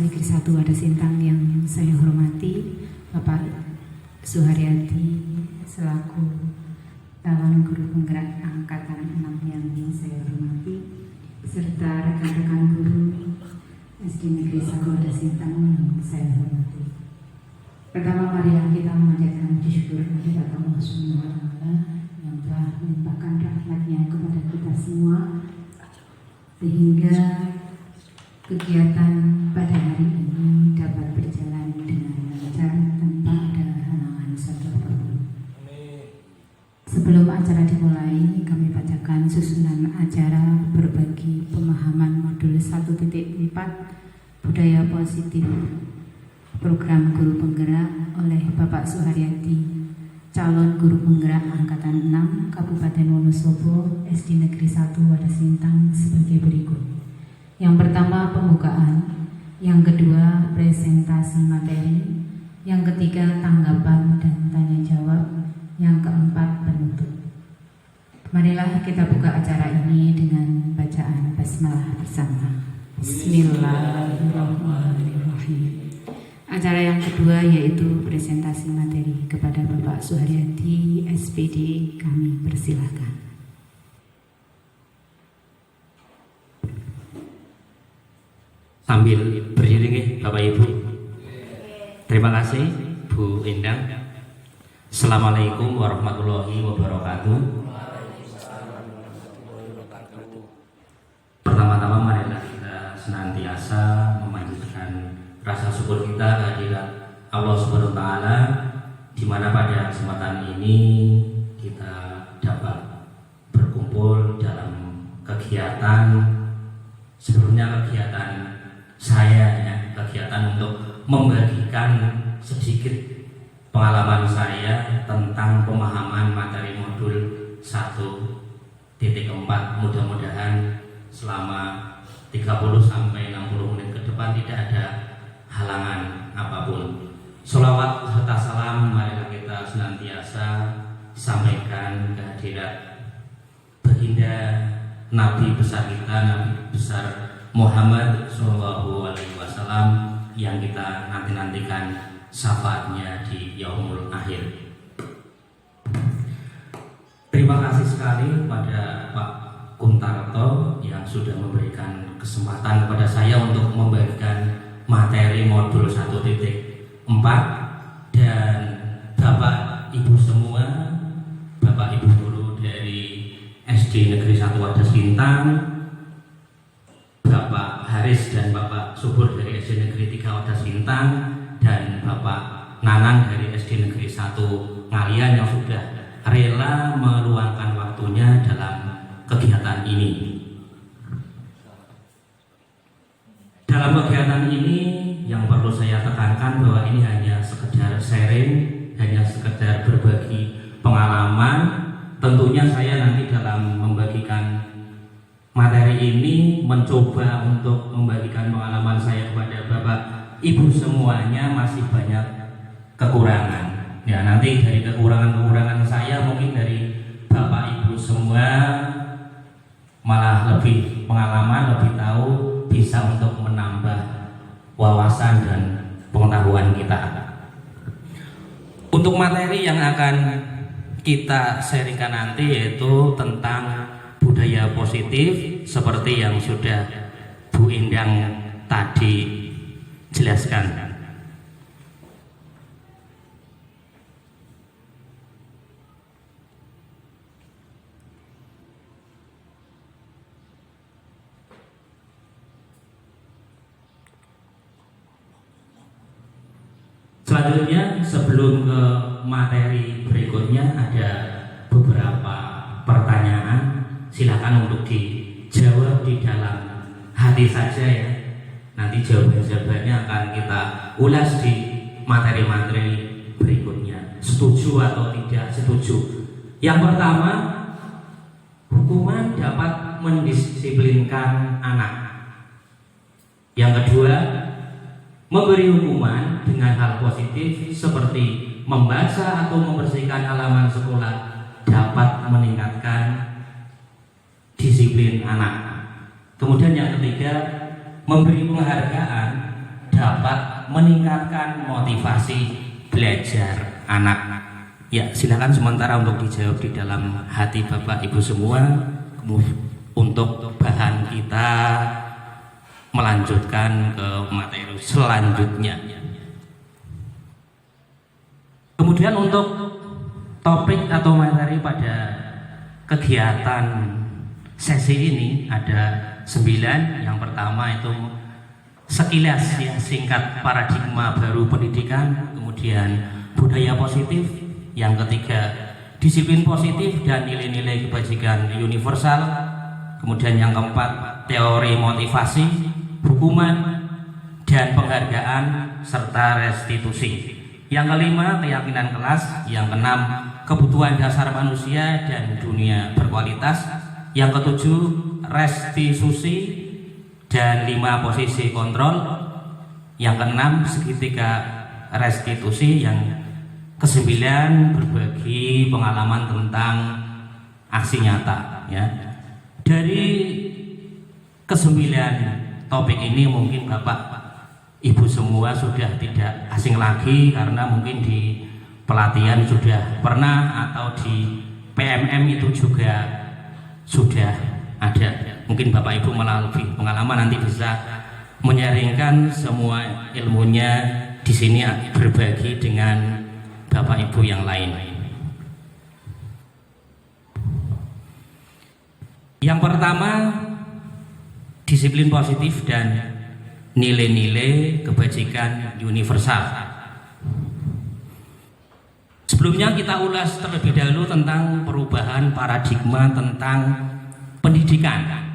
Negeri 1 Wadas Sintang yang saya hormati, Bapak Suharyadi selaku calon guru penggerak angkatan 6 yang saya hormati, serta rekan-rekan guru SD Negeri 1 Wadas Sintang yang saya hormati. Pertama, mari kita memanjatkan puji syukur kepada Allah Subhanahu wa Ta'ala yang telah melimpahkan rahmat-Nya kepada kita semua, sehingga kegiatan pada hari ini dapat berjalan dengan lancar tanpa ada halangan satupun. Sebelum acara dimulai, kami bacakan susunan acara berbagi pemahaman modul 1.4 budaya positif program guru penggerak oleh Bapak Suharyadi, calon guru penggerak angkatan 6 Kabupaten Wonosobo SD Negeri 1 Wadas Sintang sebagai berikut. Yang pertama, pembukaan. Yang kedua, presentasi materi. Yang ketiga, tanggapan dan tanya jawab. Yang keempat, penutup. Marilah kita buka acara ini dengan bacaan basmalah bersama. Bismillahirrahmanirrahim. Acara yang kedua yaitu presentasi materi. Kepada Bapak Suharyadi, SPD, kami persilahkan. Sambil berdiri Bapak Ibu. Terima kasih Bu Endang. Assalamualaikum warahmatullahi wabarakatuh. Pertama-tama marilah kita senantiasa memanjatkan rasa syukur kita kehadirat Allah Subhanahu wa Ta'ala, di mana pada kesempatan ini kita dapat berkumpul dalam kegiatan, sebelumnya kegiatan saya ya, kegiatan untuk membagikan sedikit pengalaman saya tentang pemahaman materi modul 1.4. Mudah-mudahan selama 30 sampai 60 menit ke depan tidak ada halangan apapun. Sholawat serta salam marilah kita senantiasa sampaikan kehadirat baginda Nabi besar kita, Nabi besar Muhammad Sallallahu Alaihi Wasallam yang kita nantikan syafaatnya di yaumul akhir. Terima kasih sekali kepada Pak Kuntarto yang sudah memberikan kesempatan kepada saya untuk membagikan materi modul 1.4, dan Bapak Ibu semua, Bapak Ibu guru dari SD Negeri 1 Wadas Sintang, Bapak Haris dan Bapak Subur dari SD Negeri 3 Wadas Sintang, dan Bapak Nanang dari SD Negeri 1 Ngalian yang sudah rela meluangkan waktunya dalam kegiatan ini. Dalam kegiatan ini yang perlu saya tekankan bahwa ini hanya sekedar sharing, hanya sekedar berbagi pengalaman. Tentunya saya nanti dalam membagikan materi ini mencoba untuk membagikan pengalaman saya kepada Bapak Ibu semuanya masih banyak kekurangan. Ya, nanti dari kekurangan saya mungkin dari Bapak Ibu semua malah lebih pengalaman, lebih tahu, bisa untuk menambah wawasan dan pengetahuan kita. Untuk materi yang akan kita sharingkan nanti yaitu tentang budaya positif seperti yang sudah Bu Endang tadi jelaskan. Selanjutnya, sebelum ke materi berikutnya, ada beberapa pertanyaan. Silakan untuk dijawab di dalam hati saja ya. Nanti jawaban-jawabannya akan kita ulas di materi-materi berikutnya. Setuju atau tidak setuju? Yang pertama, hukuman dapat mendisiplinkan anak. Yang kedua, memberi hukuman dengan hal positif seperti membaca atau membersihkan halaman sekolah dapat meningkatkan disiplin anak. Kemudian yang ketiga, memberi penghargaan meningkatkan motivasi belajar anak. Ya, silakan sementara untuk dijawab di dalam hati Bapak Ibu semua untuk bahan kita melanjutkan ke materi selanjutnya. Kemudian untuk topik atau materi pada kegiatan sesi ini ada 9. Yang pertama itu sekilas ya, singkat paradigma baru pendidikan, kemudian budaya positif, yang ketiga disiplin positif dan nilai-nilai kebajikan universal, kemudian yang keempat teori motivasi, hukuman dan penghargaan serta restitusi, yang kelima keyakinan kelas, yang keenam kebutuhan dasar manusia dan dunia berkualitas, yang ketujuh restitusi dan 5 posisi kontrol, yang keenam segitiga restitusi, yang kesembilan berbagi pengalaman tentang aksi nyata ya. Dari kesembilan topik ini mungkin Bapak Ibu semua sudah tidak asing lagi, karena mungkin di pelatihan sudah pernah atau di PMM itu juga sudah ada. Mungkin Bapak Ibu melalui pengalaman nanti bisa menyaringkan semua ilmunya di sini, berbagi dengan Bapak Ibu yang lain. Yang pertama, disiplin positif dan nilai-nilai kebajikan universal. Sebelumnya kita ulas terlebih dahulu tentang perubahan paradigma tentang pendidikan.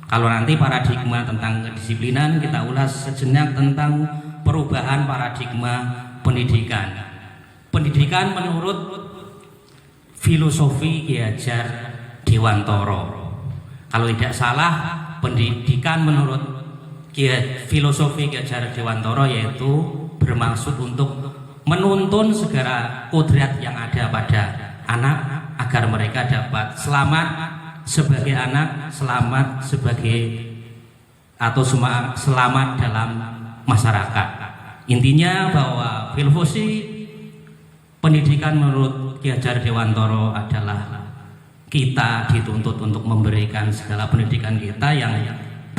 Kalau nanti paradigma tentang kedisiplinan, kita ulas sejenak tentang perubahan paradigma pendidikan. Pendidikan menurut filosofi Ki Hajar Dewantara. Kalau tidak salah, pendidikan menurut filosofi Ki Hajar Dewantara yaitu bermaksud untuk menuntun segala kodrat yang ada pada anak agar mereka dapat selamat sebagai anak, selamat sebagai atau selamat dalam masyarakat. Intinya bahwa filosofi pendidikan menurut Ki Hajar Dewantara adalah kita dituntut untuk memberikan segala pendidikan kita yang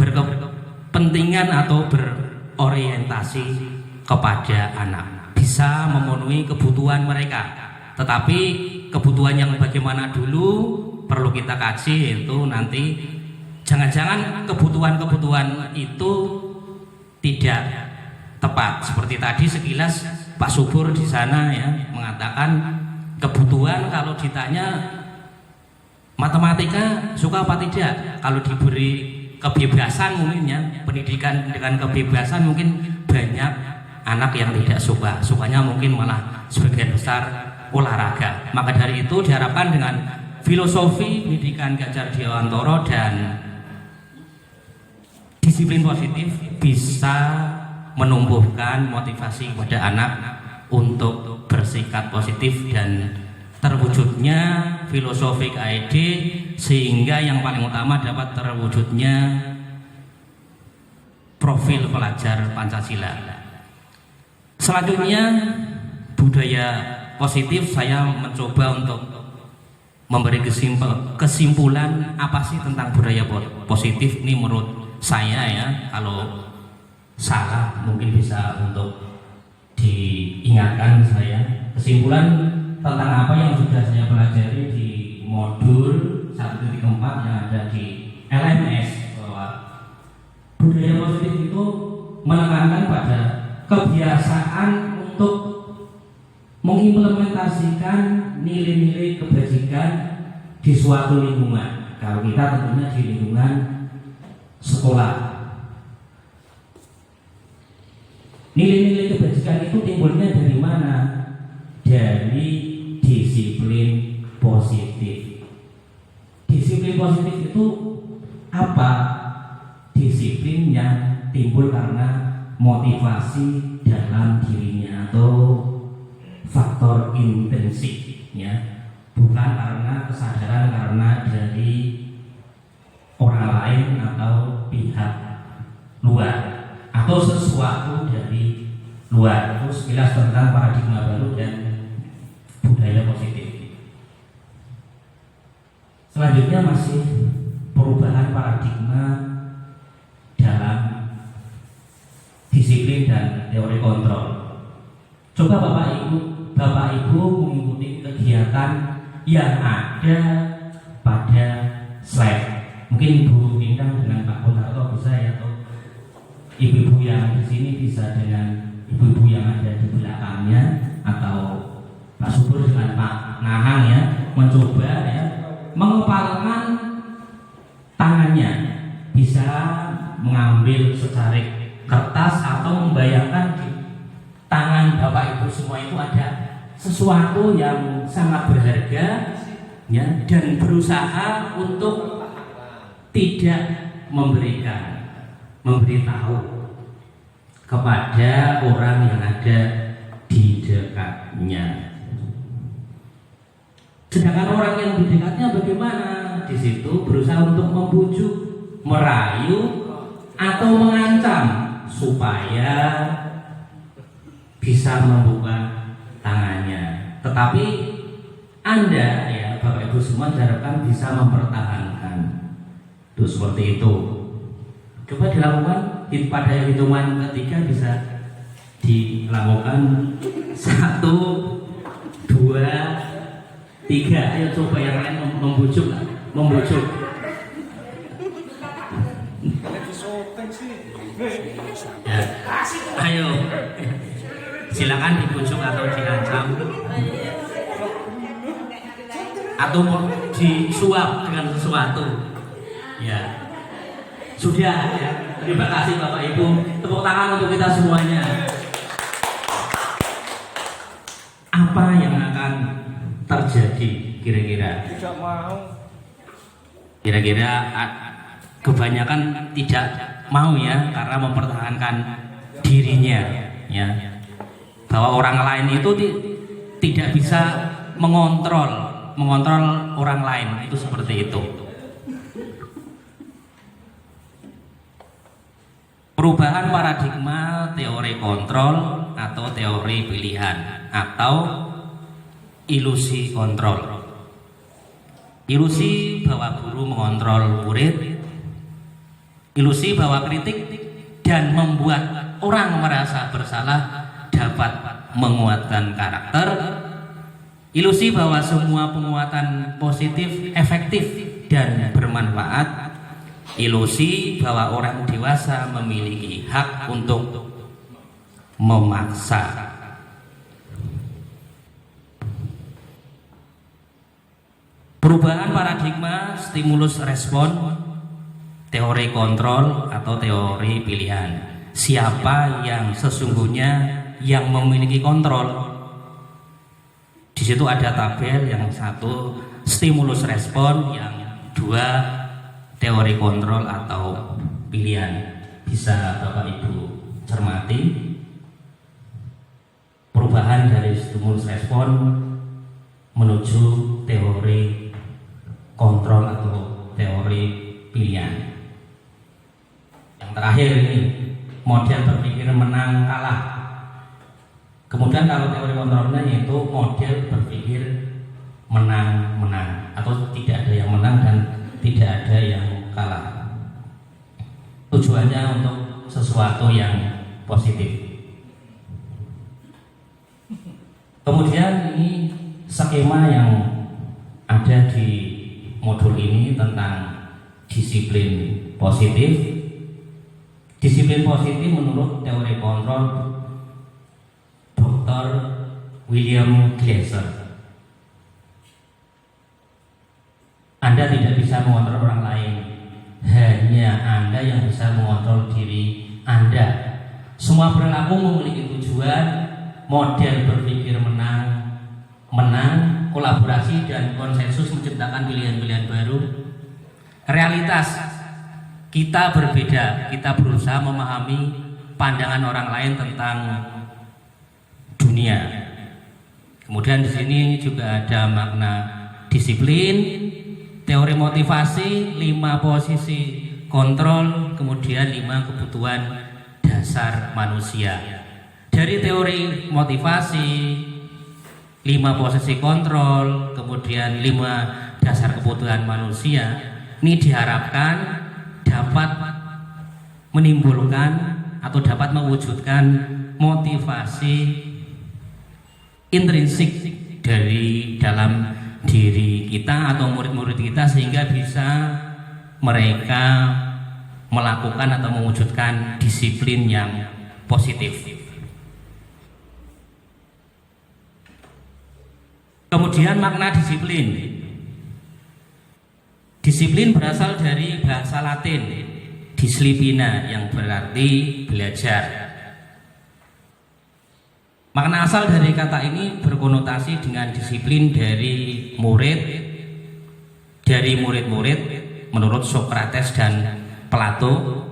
berkepentingan atau berorientasi kepada anak, bisa memenuhi kebutuhan mereka. Tetapi kebutuhan yang bagaimana dulu perlu kita kaji, yaitu nanti jangan-jangan kebutuhan-kebutuhan itu tidak tepat. Seperti tadi sekilas Pak Subur di sana ya mengatakan kebutuhan kalau ditanya matematika suka apa tidak, kalau diberi kebebasan mungkin ya, pendidikan dengan kebebasan mungkin banyak anak yang tidak suka, sukanya mungkin malah sebagian besar olahraga. Maka dari itu diharapkan dengan filosofi pendidikan Ki Hajar Dewantara dan disiplin positif bisa menumbuhkan motivasi kepada anak untuk bersikap positif dan terwujudnya filosofi KID, sehingga yang paling utama dapat terwujudnya profil pelajar Pancasila. Selanjutnya budaya positif, saya mencoba untuk memberi kesimpulan apa sih tentang budaya positif ini menurut saya ya. Kalau salah mungkin bisa untuk diingatkan saya. Kesimpulan tentang apa yang sudah saya pelajari di modul 1.4 yang ada di LMS, bahwa budaya positif itu menekankan pada kebiasaan untuk mengimplementasikan nilai-nilai kebajikan di suatu lingkungan. Kalau kita tentunya di lingkungan sekolah. Nilai-nilai kebajikan itu timbulnya dari mana? Dari disiplin positif. Disiplin positif itu apa? Disiplin yang timbul karena motivasi dalam dirinya atau faktor intrinsik ya, bukan karena kesadaran karena dari orang lain atau pihak luar atau sesuatu dari luar. Itu sekilas tentang paradigma baru dan budaya positif. Selanjutnya masih perubahan paradigma dalam disiplin dan teori kontrol. Coba Bapak Ibu mengikuti kegiatan yang ada pada slide. Mungkin Bu Bintang dengan Pak Kunarto bisa ya, atau ibu-ibu yang di sini bisa dengan ibu-ibu yang ada di belakangnya, atau Pak Subur dengan Pak Nahang ya, mencoba ya mengepalkan tangannya, bisa mengambil secarik kertas atau membayangkan di tangan Bapak Ibu semua itu ada sesuatu yang sangat berharga ya, dan berusaha untuk tidak memberitahu kepada orang yang ada di dekatnya. Sedangkan orang yang di dekatnya bagaimana? Di situ berusaha untuk membujuk, merayu, atau mengancam supaya bisa membuka tangannya. Tetapi Anda ya Bapak Ibu semua diharapkan bisa mempertahankan. Itu seperti itu. Coba dilakukan pada hitungan ketiga, bisa dilakukan 1, 2, 3. Ayo coba yang lain membujuk. Ya. Ayo, silakan dibujuk atau diancam atau disuap dengan sesuatu. Ya, sudah ya. Terima kasih Bapak Ibu. Tepuk tangan untuk kita semuanya. Apa yang akan terjadi kira-kira? Tidak mau. Kira-kira kebanyakan tidak mau ya, karena mempertahankan dirinya ya. Bahwa orang lain itu tidak bisa mengontrol orang lain, itu seperti itu. Perubahan paradigma teori kontrol atau teori pilihan atau ilusi kontrol. Ilusi bahwa guru mengontrol murid, ilusi bahwa kritik dan membuat orang merasa bersalah dapat menguatkan karakter, ilusi bahwa semua penguatan positif efektif dan bermanfaat, ilusi bahwa orang dewasa memiliki hak untuk memaksa. Perubahan paradigma stimulus respon, teori kontrol atau teori pilihan. Siapa yang sesungguhnya yang memiliki kontrol? Di situ ada tabel, yang 1 stimulus respon, yang 2 teori kontrol atau pilihan. Bisa Bapak Ibu cermati perubahan dari stimulus respon menuju teori kontrol atau teori pilihan. Yang terakhir ini model berpikir menang kalah. Kemudian kalau teori kontrolnya yaitu model berpikir menang atau tidak ada yang menang dan tidak ada yang kalah. Tujuannya untuk sesuatu yang positif. Kemudian ini skema yang ada di modul ini tentang disiplin positif. Disiplin positif menurut teori kontrol Dr. William Glasser. Anda tidak bisa mengontrol orang lain, hanya Anda yang bisa mengontrol diri Anda. Semua perilaku memiliki tujuan, model berpikir menang, kolaborasi dan konsensus menciptakan pilihan-pilihan baru. Realitas kita berbeda, kita berusaha memahami pandangan orang lain tentang dunia. Kemudian di sini juga ada makna disiplin, teori motivasi, 5 posisi kontrol, kemudian 5 kebutuhan dasar manusia. Dari teori motivasi, 5 posisi kontrol, kemudian 5 dasar kebutuhan manusia, ini diharapkan dapat menimbulkan atau dapat mewujudkan motivasi intrinsik dari dalam diri kita atau murid-murid kita, sehingga bisa mereka melakukan atau mewujudkan disiplin yang positif. Kemudian makna disiplin. Disiplin berasal dari bahasa Latin disciplina yang berarti belajar. Makna asal dari kata ini berkonotasi dengan disiplin dari murid-murid menurut Sokrates dan Plato.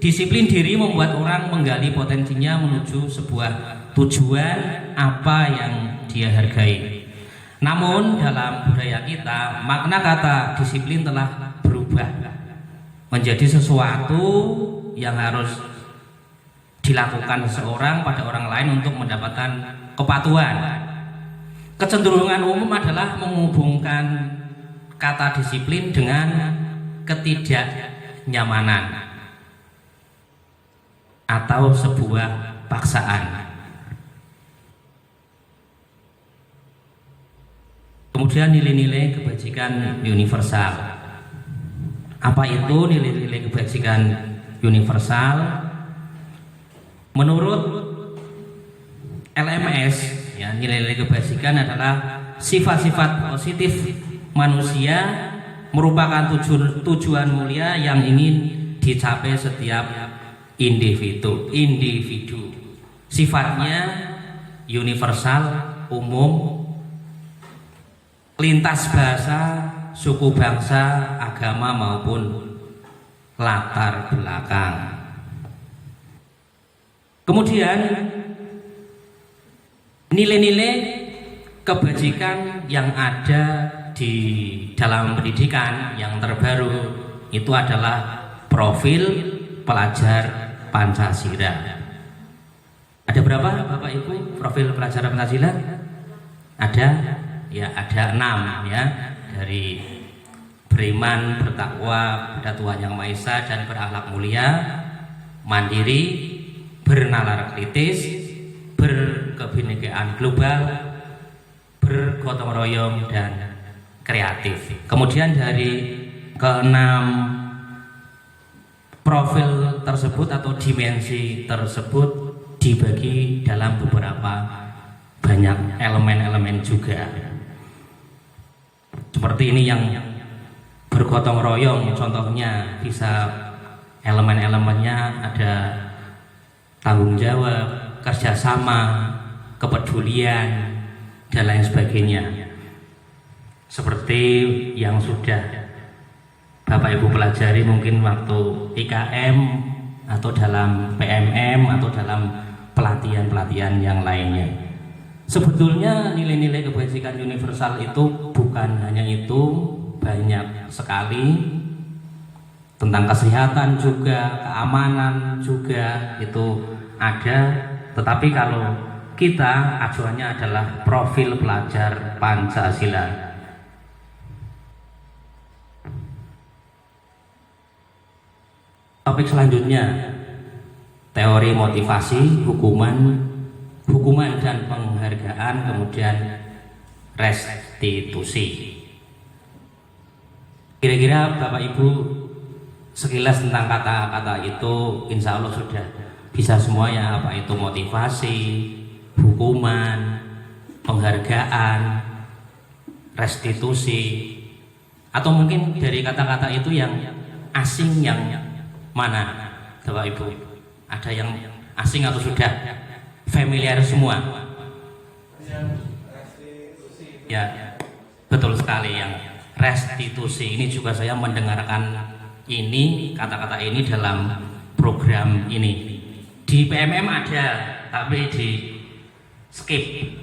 Disiplin diri membuat orang menggali potensinya menuju sebuah tujuan apa yang dia hargai. Namun dalam budaya kita, makna kata disiplin telah berubah menjadi sesuatu yang harus dilakukan seseorang pada orang lain untuk mendapatkan kepatuhan. Kecenderungan umum adalah menghubungkan kata disiplin dengan ketidaknyamanan atau sebuah paksaan. Kemudian nilai-nilai kebajikan universal. Apa itu nilai-nilai kebajikan universal? Menurut LMS, ya, nilai-nilai kebajikan adalah sifat-sifat positif manusia, merupakan tujuan mulia yang ingin dicapai setiap individu. Sifatnya universal, umum, lintas bahasa, suku bangsa, agama maupun latar belakang. Kemudian nilai-nilai kebajikan yang ada di dalam pendidikan yang terbaru itu adalah profil pelajar Pancasila. Ada berapa Bapak Ibu profil pelajar Pancasila? Ada? Ya, ada 6 ya, dari beriman, bertakwa pada Tuhan Yang Maha Esa dan berakhlak mulia, mandiri, bernalar kritis, berkebinekaan global, bergotong royong dan kreatif. Kemudian dari ke-6 profil tersebut atau dimensi tersebut dibagi dalam beberapa banyak elemen-elemen juga. Seperti ini yang bergotong royong, contohnya bisa elemen-elemennya ada tanggung jawab, kerjasama, kepedulian, dan lain sebagainya. Seperti yang sudah Bapak Ibu pelajari mungkin waktu IKM atau dalam PMM atau dalam pelatihan-pelatihan yang lainnya. Sebetulnya nilai-nilai kebajikan universal itu bukan hanya itu, banyak sekali, tentang kesehatan juga, keamanan juga itu ada. Tetapi kalau kita acuannya adalah profil pelajar Pancasila. Topik selanjutnya, teori motivasi, hukuman dan penghargaan, kemudian restitusi. Kira-kira Bapak Ibu sekilas tentang kata-kata itu insya Allah sudah bisa semua ya, apa itu motivasi, hukuman, penghargaan, restitusi, atau mungkin dari kata-kata itu yang asing yang mana Bapak Ibu? Ada yang asing atau sudah familiar semua? Ya, betul sekali, yang restitusi ini juga saya mendengarkan ini, kata-kata ini dalam program ini. Di PMM ada, tapi di skip.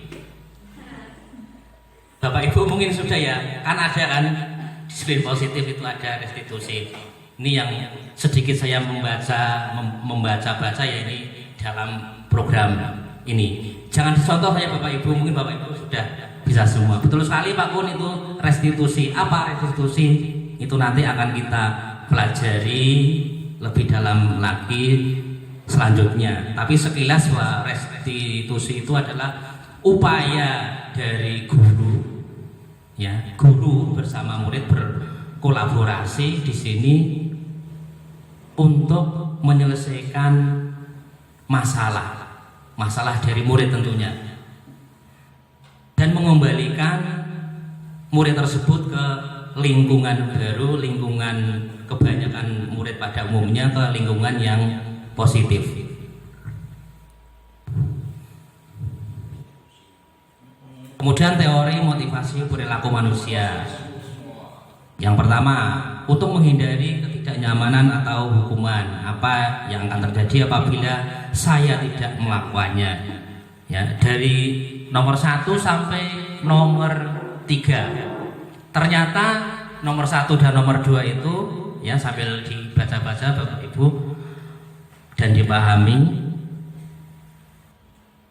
Bapak Ibu mungkin sudah ya, kan ada kan disiplin positif itu ada restitusi. Ini yang sedikit saya membaca-baca ya ini dalam program ini. Jangan dicontoh ya Bapak Ibu, mungkin Bapak Ibu sudah bisa semua. Betul sekali Pak Kun, itu restitusi. Apa restitusi? Itu nanti akan kita pelajari lebih dalam lagi selanjutnya. Tapi sekilas bahwa restitusi itu adalah upaya dari guru, ya, guru bersama murid berkolaborasi di sini untuk menyelesaikan masalah dari murid tentunya, dan mengembalikan murid tersebut ke lingkungan baru, lingkungan kebanyakan murid pada umumnya, ke lingkungan yang positif. Kemudian teori motivasi perilaku manusia. Yang pertama, untuk menghindari ketidaknyamanan atau hukuman, apa yang akan terjadi apabila saya tidak melakukannya. Ya, dari nomor 1 sampai nomor 3. Ternyata nomor 1 dan nomor 2 itu ya sambil dibaca-baca Bapak Ibu dan dipahami.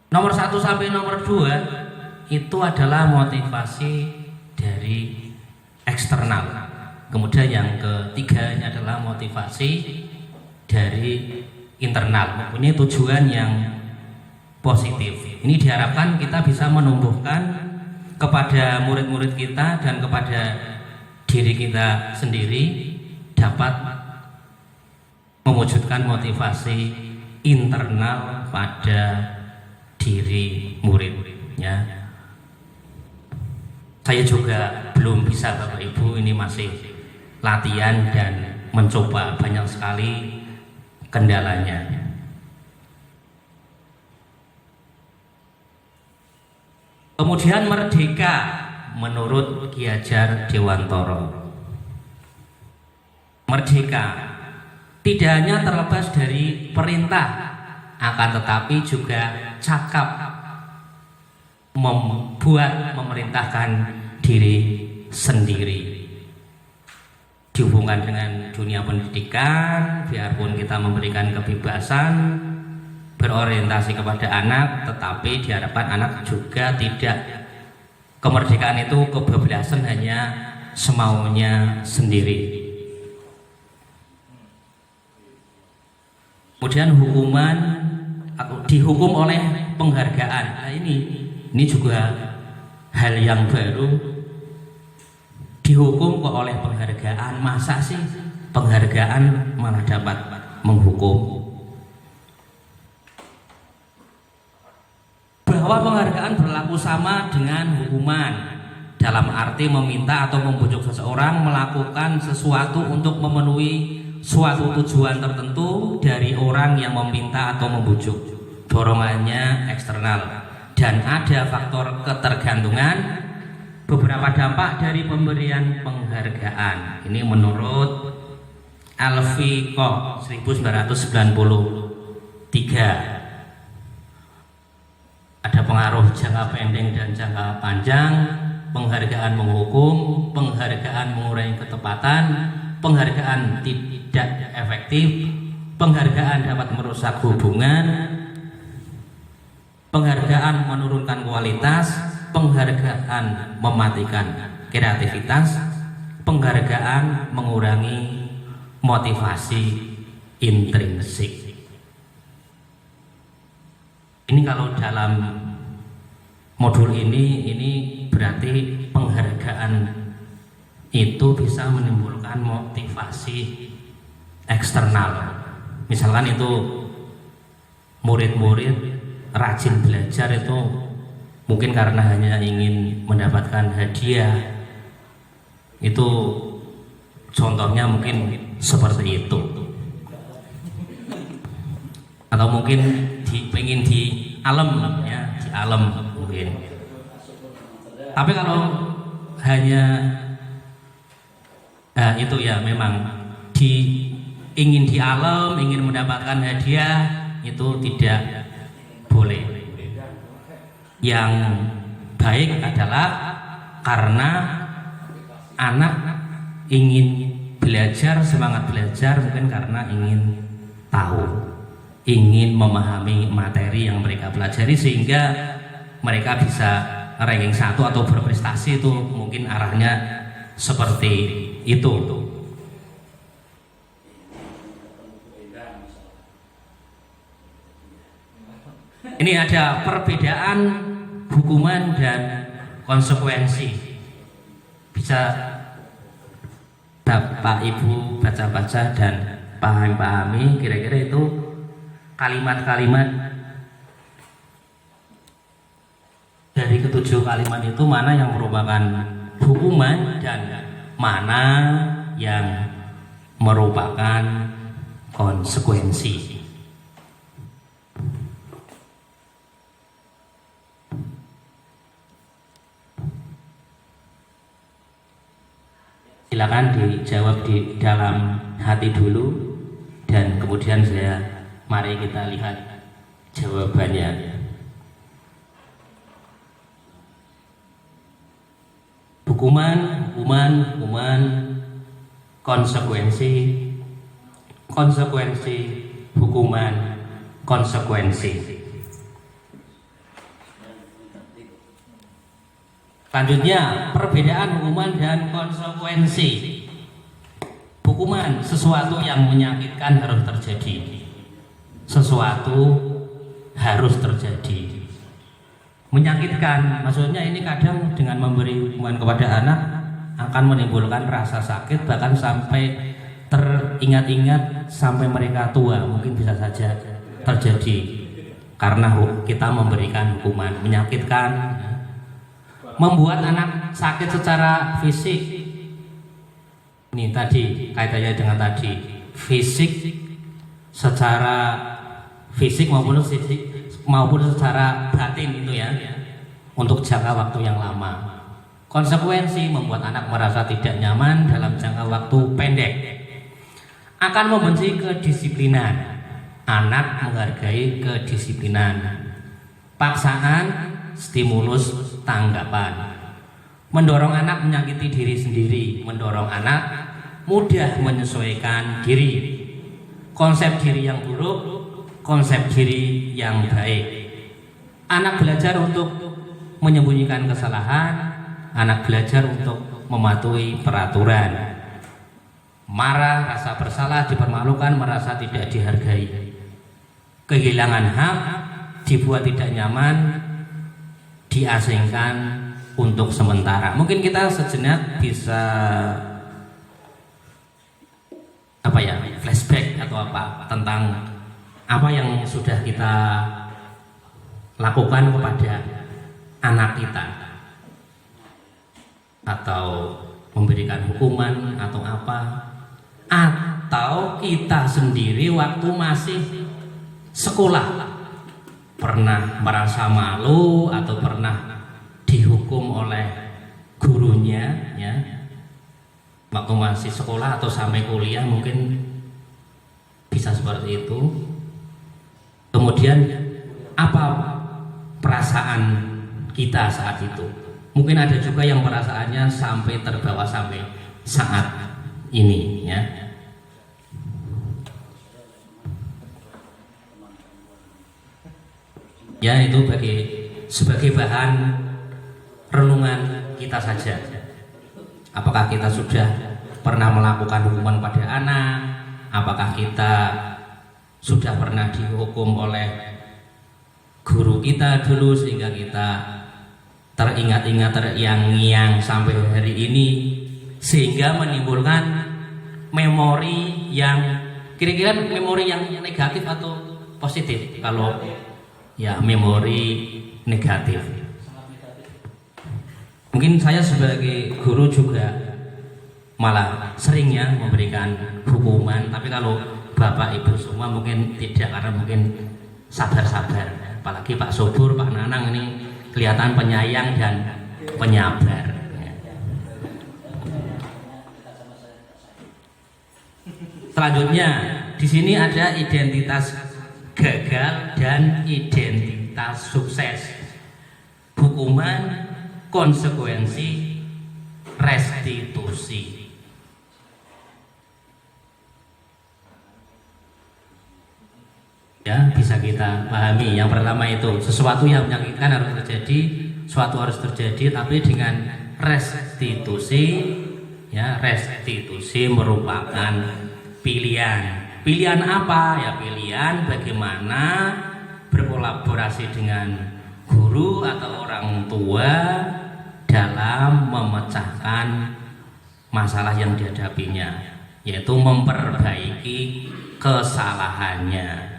Nomor 1 sampai nomor 2 itu adalah motivasi dari eksternal. Kemudian yang ketiganya adalah motivasi dari internal, mempunyai tujuan yang positif. Ini diharapkan kita bisa menumbuhkan kepada murid-murid kita dan kepada diri kita sendiri dapat mewujudkan motivasi internal pada diri murid, ya. Saya juga belum bisa Bapak Ibu, ini masih latihan dan mencoba, banyak sekali kendalanya. Kemudian merdeka menurut Ki Hajar Dewantara. Merdeka tidak hanya terlepas dari perintah, akan tetapi juga cakap memerintahkan diri sendiri. Dihubungkan dengan dunia pendidikan, biarpun kita memberikan kebebasan berorientasi kepada anak, tetapi diharapkan anak juga tidak, kemerdekaan itu kebebasan hanya semaunya sendiri. Kemudian hukuman atau dihukum oleh penghargaan. Nah, ini juga hal yang baru. Dihukum kok oleh penghargaan. Masa sih penghargaan malah dapat menghukum? Bahwa penghargaan berlaku sama dengan hukuman, dalam arti meminta atau membujuk seseorang melakukan sesuatu untuk memenuhi suatu tujuan tertentu dari orang yang meminta atau membujuk. Dorongannya eksternal dan ada faktor ketergantungan. Beberapa dampak dari pemberian penghargaan ini menurut Al-Fiqh 1993. Ada pengaruh jangka pendek dan jangka panjang. Penghargaan menghukum, penghargaan mengurangi ketepatan, penghargaan tidak efektif, penghargaan dapat merusak hubungan, penghargaan menurunkan kualitas, penghargaan mematikan kreativitas, penghargaan mengurangi motivasi intrinsik. Ini kalau dalam modul ini berarti penghargaan itu bisa menimbulkan motivasi eksternal. Misalkan itu murid-murid rajin belajar itu mungkin karena hanya ingin mendapatkan hadiah. Itu contohnya mungkin seperti itu. Atau mungkin pengen di alam ya, di alam mungkin. Tapi kalau hanya itu ya memang ingin di alam, ingin mendapatkan hadiah itu tidak boleh. Yang baik adalah karena anak ingin belajar, semangat belajar mungkin karena ingin tahu, ingin memahami materi yang mereka pelajari sehingga mereka bisa ranking 1 atau berprestasi, itu mungkin arahnya seperti itu. Ini ada perbedaan hukuman dan konsekuensi. Bisa Bapak Ibu baca-baca dan pahami kira-kira itu kalimat-kalimat dari ketujuh kalimat itu mana yang merupakan hukuman dan mana yang merupakan konsekuensi. Silakan dijawab di dalam hati dulu dan kemudian mari kita lihat jawabannya. Hukuman, konsekuensi, hukuman, konsekuensi. Selanjutnya, perbedaan hukuman dan konsekuensi. Hukuman, sesuatu yang menyakitkan harus terjadi. Sesuatu harus terjadi. Menyakitkan, maksudnya ini kadang dengan memberi hukuman kepada anak akan menimbulkan rasa sakit, bahkan sampai teringat-ingat sampai mereka tua, mungkin bisa saja terjadi karena kita memberikan hukuman menyakitkan. Membuat anak sakit secara fisik, ini tadi kaitannya dengan tadi fisik, secara fisik maupun secara batin itu ya, untuk jangka waktu yang lama. Konsekuensi, membuat anak merasa tidak nyaman dalam jangka waktu pendek. Akan membenci kedisiplinan. Anak menghargai kedisiplinan. Paksaan, stimulus, tanggapan. Mendorong anak menyakiti diri sendiri, mendorong anak mudah menyesuaikan diri. Konsep diri yang buruk, konsep diri yang baik. Anak belajar untuk menyembunyikan kesalahan, anak belajar untuk mematuhi peraturan. Marah, rasa bersalah, dipermalukan, merasa tidak dihargai. Kehilangan hak, dibuat tidak nyaman, diasingkan untuk sementara. Mungkin kita sejenak bisa flashback atau apa tentang apa yang sudah kita lakukan kepada anak kita, atau memberikan hukuman atau apa, atau kita sendiri waktu masih sekolah pernah merasa malu atau pernah dihukum oleh gurunya ya, waktu masih sekolah atau sampai kuliah mungkin bisa seperti itu. Kemudian apa perasaan kita saat itu? Mungkin ada juga yang perasaannya sampai terbawa sampai saat ini ya. Ya, itu sebagai bahan renungan kita saja. Apakah kita sudah pernah melakukan hukuman pada anak? Apakah kita sudah pernah dihukum oleh guru kita dulu sehingga kita teringat-ingat, terngiang-ngiang sampai hari ini, sehingga menimbulkan memori yang kira-kira memori yang negatif atau positif? Kalau ya memori negatif, mungkin saya sebagai guru juga malah seringnya memberikan hukuman, tapi kalau Bapak Ibu semua mungkin tidak, karena mungkin sabar-sabar, apalagi Pak Subur, Pak Nanang ini kelihatan penyayang dan penyabar. Selanjutnya di sini ada identitas gagal dan identitas sukses. Hukuman, konsekuensi, restitusi. ya bisa kita pahami. Yang pertama itu sesuatu yang menyakitkan harus terjadi, suatu harus terjadi, tapi dengan restitusi, ya restitusi merupakan pilihan. Pilihan apa? Ya pilihan bagaimana berkolaborasi dengan guru atau orang tua dalam memecahkan masalah yang dihadapinya, yaitu memperbaiki kesalahannya.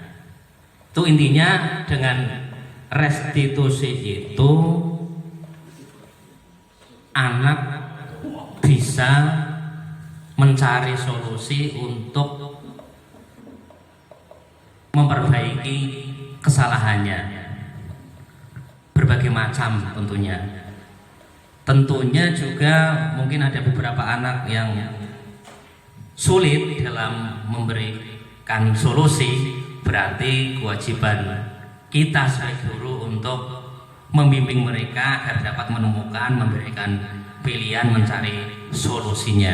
Itu intinya. Dengan restitusi itu anak bisa mencari solusi untuk memperbaiki kesalahannya, berbagai macam tentunya. Tentunya juga mungkin ada beberapa anak yang sulit dalam memberikan solusi. Berarti kewajiban kita sebagai guru untuk membimbing mereka agar dapat menemukan, memberikan pilihan, mencari solusinya.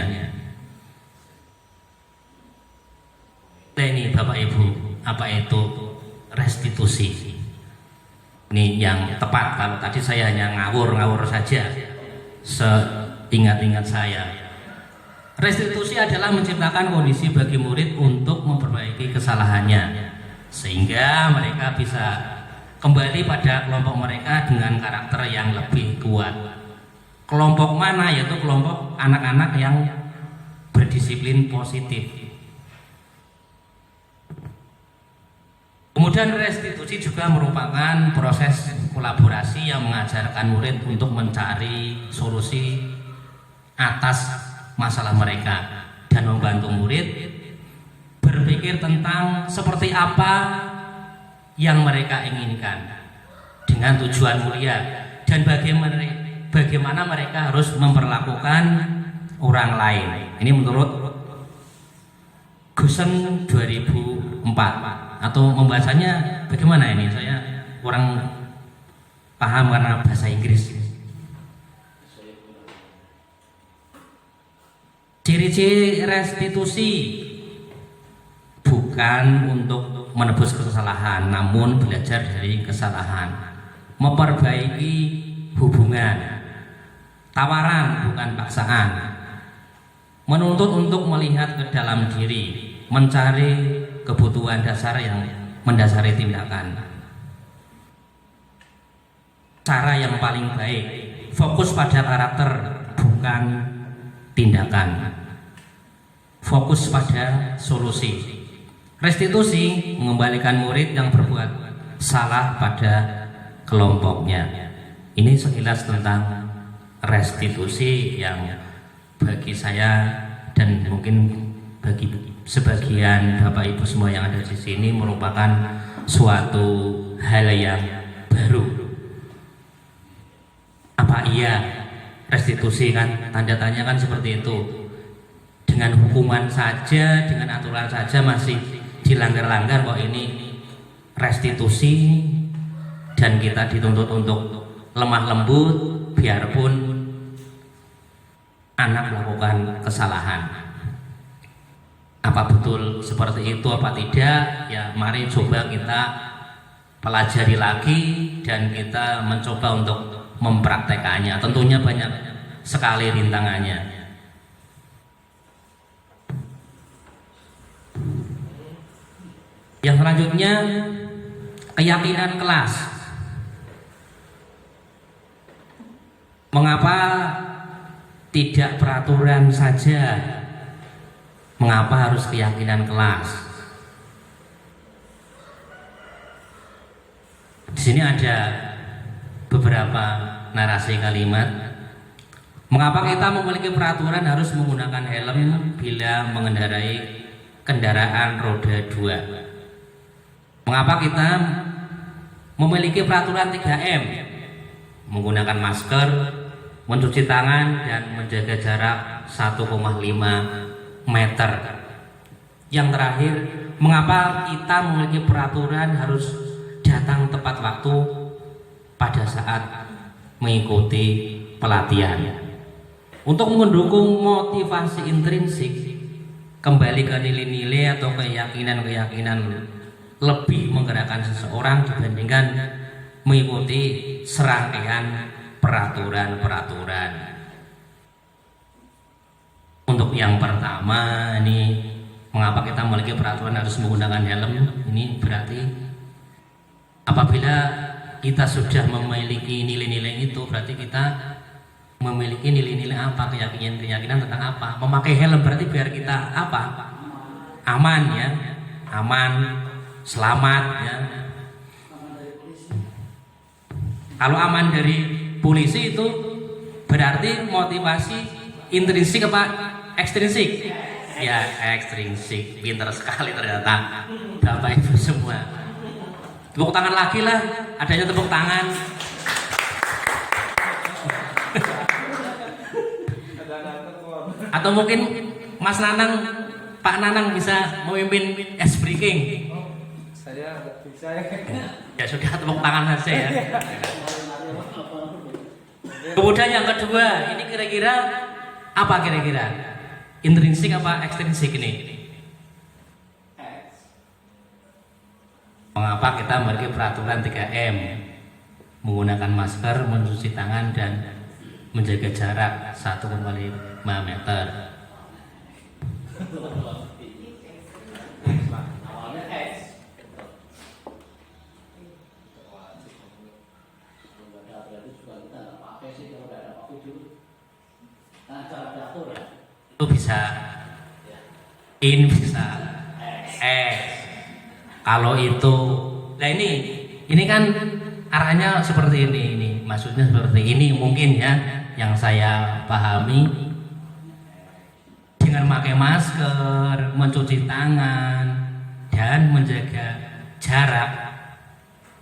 Ini Bapak Ibu, apa itu restitusi? Ini yang tepat. Kalau tadi saya hanya ngawur-ngawur saja, seingat-ingat saya. Restitusi adalah menciptakan kondisi bagi murid untuk memperbaiki kesalahannya, sehingga mereka bisa kembali pada kelompok mereka dengan karakter yang lebih kuat. Kelompok mana? Yaitu kelompok anak-anak yang berdisiplin positif. Kemudian restitusi juga merupakan proses kolaborasi yang mengajarkan murid untuk mencari solusi atas masalah mereka dan membantu murid berpikir tentang seperti apa yang mereka inginkan dengan tujuan mulia, dan bagaimana mereka harus memperlakukan orang lain. Ini menurut Gusen 2004, atau membacanya bagaimana ini? Saya kurang paham karena bahasa Inggris. Ciri-ciri restitusi bukan untuk menebus kesalahan, namun belajar dari kesalahan, memperbaiki hubungan, tawaran bukan paksaan, menuntut untuk melihat ke dalam diri, mencari kebutuhan dasar yang mendasari tindakan. Cara yang paling baik, fokus pada karakter bukan tindakan, fokus pada solusi. Restitusi mengembalikan murid yang berbuat salah pada kelompoknya. Ini sekilas tentang restitusi yang bagi saya dan mungkin bagi sebagian Bapak Ibu semua yang ada di sini merupakan suatu hal yang baru. Apa iya restitusi? Kan tanda tanya kan seperti itu. Dengan hukuman saja, dengan aturan saja masih dilanggar-langgar kok ini restitusi, dan kita dituntut untuk lemah lembut biarpun anak melakukan kesalahan. Apa betul seperti itu apa tidak? Ya mari coba kita pelajari lagi dan kita mencoba untuk mempraktekannya. Tentunya banyak sekali rintangannya. Yang selanjutnya, keyakinan kelas. Mengapa tidak peraturan saja? Mengapa harus keyakinan kelas? Di sini ada beberapa narasi kalimat. Mengapa kita memiliki peraturan harus menggunakan helm bila mengendarai kendaraan roda 2? Mengapa kita memiliki peraturan 3M? Menggunakan masker, mencuci tangan, dan menjaga jarak 1,5 meter. Yang terakhir, mengapa kita memiliki peraturan harus datang tepat waktu pada saat mengikuti pelatihan? Untuk mendukung motivasi intrinsik, kembali ke nilai-nilai atau keyakinan-keyakinan lebih menggerakkan seseorang dibandingkan mengikuti serangkaian peraturan-peraturan. Untuk yang pertama ini, mengapa kita memiliki peraturan harus menggunakan helm? Ini berarti apabila kita sudah memiliki nilai-nilai itu, berarti kita memiliki nilai-nilai apa, keyakinan tentang apa. Memakai helm berarti biar kita apa? Aman ya, aman, selamat ya. Kalau aman dari polisi itu berarti motivasi intrinsik apa ekstrinsik? Ya ekstrinsik. Pintar sekali ternyata Bapak Ibu semua. Tepuk tangan lagi lah, adanya tepuk tangan. Atau mungkin Mas Nanang, Pak Nanang bisa memimpin ice breaking. Saya bisa Ya sudah, tepuk tangan saja ya. Kemudian yang kedua, ini kira-kira apa kira-kira? Intrinsik apa ekstrinsik ini? Mengapa kita memiliki peraturan 3M? Menggunakan masker, mencuci tangan, dan menjaga jarak 1,5 meter. Itu bisa in, bisa kalau itu, nah ini kan arahnya seperti ini maksudnya seperti ini mungkin ya, yang saya pahami. Dengan memakai masker, mencuci tangan, dan menjaga jarak,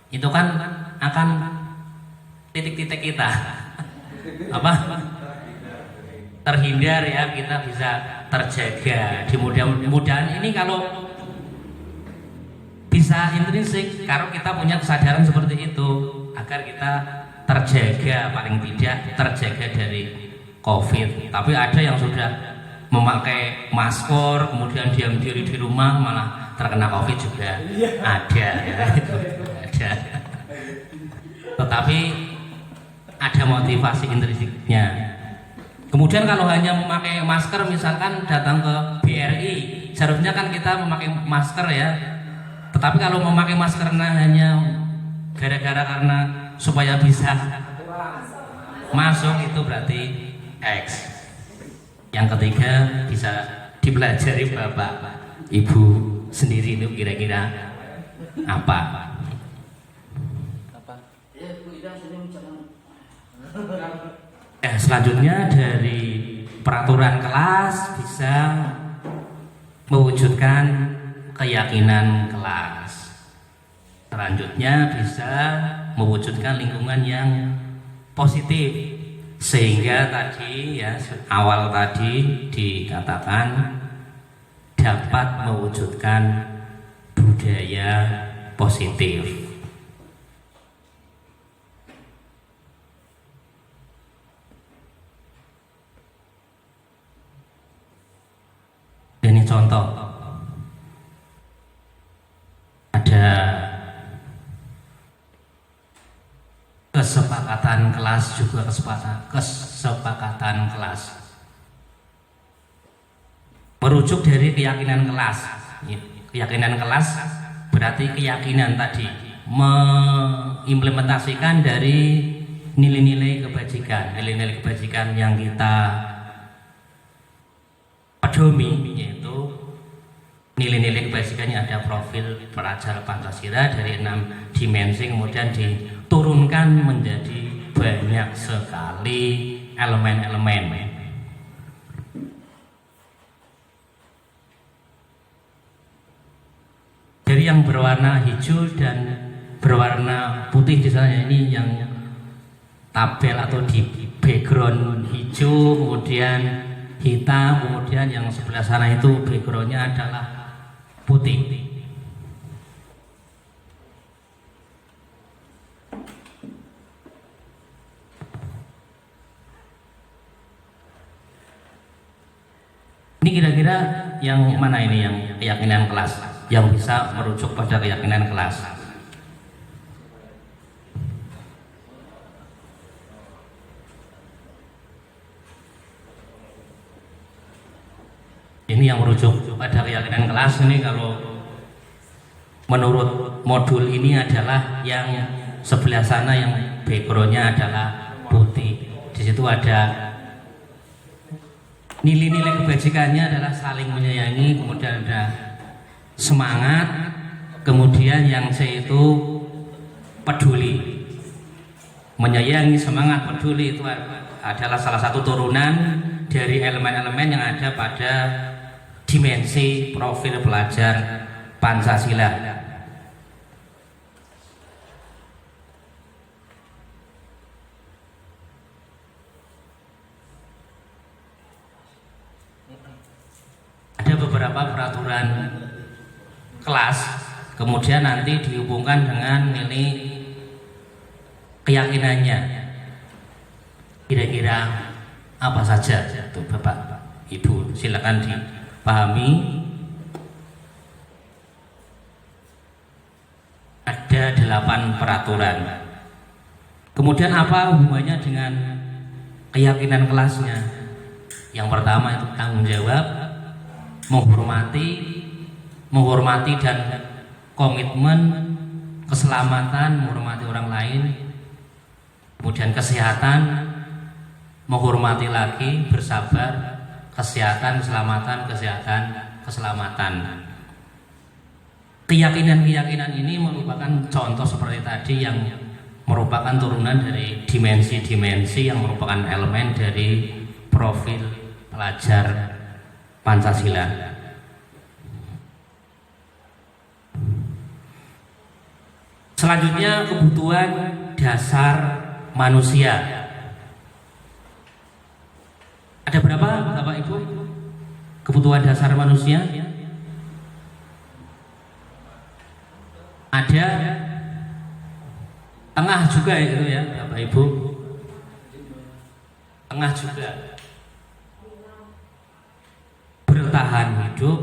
itu kan akan titik-titik kita apa terhindar ya, kita bisa terjaga. Di mudah-mudahan ini kalau bisa intrinsik, kalau kita punya kesadaran seperti itu, agar kita terjaga, paling tidak terjaga dari COVID. Tapi ada yang sudah memakai masker kemudian diam diri di rumah malah terkena COVID juga ada ya, itu ada. Tetapi ada motivasi intrinsiknya. Kemudian kalau hanya memakai masker, misalkan datang ke BRI, seharusnya kan kita memakai masker ya. Tetapi kalau memakai masker hanya gara-gara karena supaya bisa masuk, itu berarti X. Yang ketiga bisa dipelajari Bapak Ibu sendiri, itu kira-kira apa? Selanjutnya dari peraturan kelas bisa mewujudkan keyakinan kelas. Selanjutnya bisa mewujudkan lingkungan yang positif, sehingga tadi ya awal tadi dikatakan dapat mewujudkan budaya positif. Ini contoh, ada kesepakatan kelas, juga kesepakatan kelas merujuk dari keyakinan kelas. Keyakinan kelas berarti keyakinan tadi mengimplementasikan dari nilai-nilai kebajikan yang kita pedomi, yaitu nilai-nilai kebajikannya. Ada profil pelajar Pancasila dari 6 dimensi, kemudian diturunkan menjadi banyak sekali elemen-elemen. Dari yang berwarna hijau dan berwarna putih di sana, ini yang tabel atau di background hijau, kemudian hitam, kemudian yang sebelah sana itu backgroundnya adalah putih. Ini kira-kira yang mana ini yang keyakinan kelas? yang bisa merujuk pada keyakinan kelas. Ini yang merujuk pada keyakinan kelas ini kalau menurut modul ini adalah yang sebelah sana yang backgroundnya adalah putih. Di situ ada nilai-nilai kebajikannya adalah saling menyayangi, kemudian ada semangat, kemudian yang C itu peduli. Menyayangi, semangat, peduli itu adalah salah satu turunan dari elemen-elemen yang ada pada dimensi profil pelajar Pancasila. Ada beberapa peraturan kelas, kemudian nanti dihubungkan dengan nilai keyakinannya. Kira-kira apa saja? Tuh, Bapak, Ibu, silakan dipahami. Ada 8 peraturan. Kemudian apa hubungannya dengan keyakinan kelasnya? Yang pertama itu tanggung jawab, menghormati dan komitmen, keselamatan, menghormati orang lain, kemudian kesehatan, menghormati lagi, bersabar, kesehatan, keselamatan. Keyakinan-keyakinan ini merupakan contoh seperti tadi yang merupakan turunan dari dimensi-dimensi yang merupakan elemen dari profil pelajar Pancasila. Selanjutnya kebutuhan dasar manusia. Ada berapa Bapak Ibu kebutuhan dasar manusia? Ada tengah juga itu ya Bapak Ibu. Tengah juga. Bertahan hidup,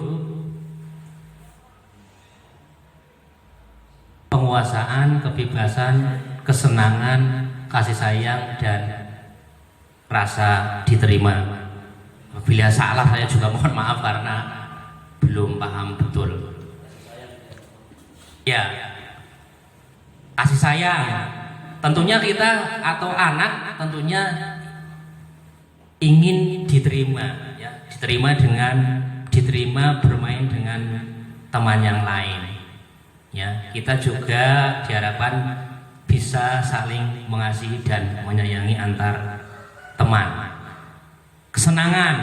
penguasaan, kebebasan, kesenangan, kasih sayang, dan rasa diterima. Bila salah saya juga mohon maaf karena belum paham betul. Ya, kasih sayang. Tentunya kita atau anak tentunya ingin diterima, ya, diterima bermain dengan teman yang lain. Ya, kita juga diharapkan bisa saling mengasihi dan menyayangi antar teman. Kesenangan,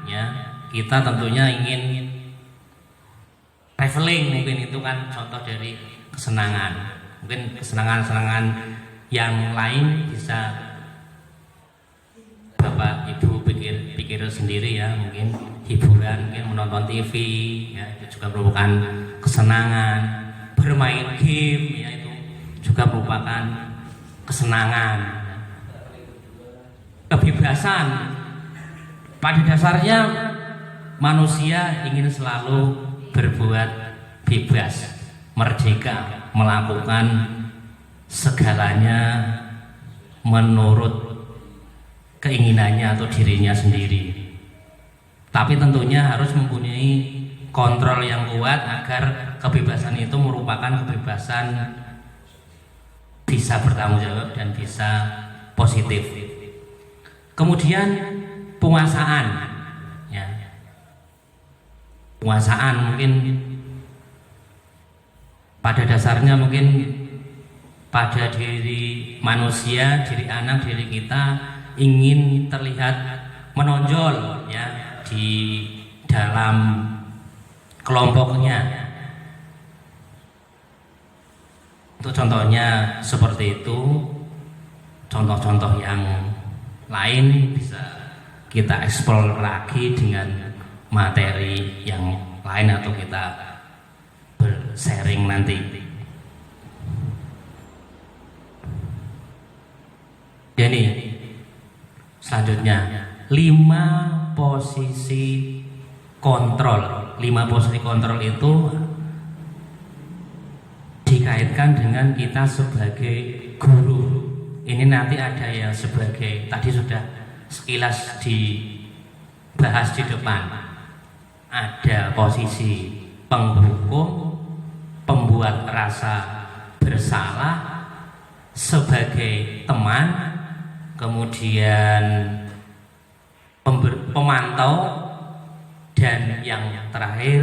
ya, kita tentunya ingin traveling, mungkin itu kan contoh dari kesenangan. Mungkin kesenangan-kesenangan yang lain bisa Bapak Ibu pikir sendiri ya, mungkin hiburan, mungkin menonton TV, ya, itu juga merupakan kesenangan. Bermain game, ya, itu juga merupakan kesenangan. Kebebasan, pada dasarnya manusia ingin selalu berbuat bebas, merdeka, melakukan segalanya menurut keinginannya atau dirinya sendiri. Tapi tentunya harus mempunyai kontrol yang kuat agar kebebasan itu merupakan kebebasan bisa bertanggung jawab dan bisa positif. Kemudian penguasaan, ya. Penguasaan mungkin pada dasarnya mungkin pada diri manusia, diri anak, diri kita ingin terlihat menonjol, ya, di dalam kelompoknya. Itu contohnya seperti itu. Contoh-contoh yang lain bisa kita eksplor lagi dengan materi yang lain atau kita bersharing nanti. Jadi selanjutnya 5 posisi kontrol. 5 posisi kontrol itu dikaitkan dengan kita sebagai guru. Ini nanti ada yang sebagai, tadi sudah sekilas dibahas di depan. Ada posisi penghukum, pembuat rasa bersalah sebagai teman, kemudian pemantau, dan yang terakhir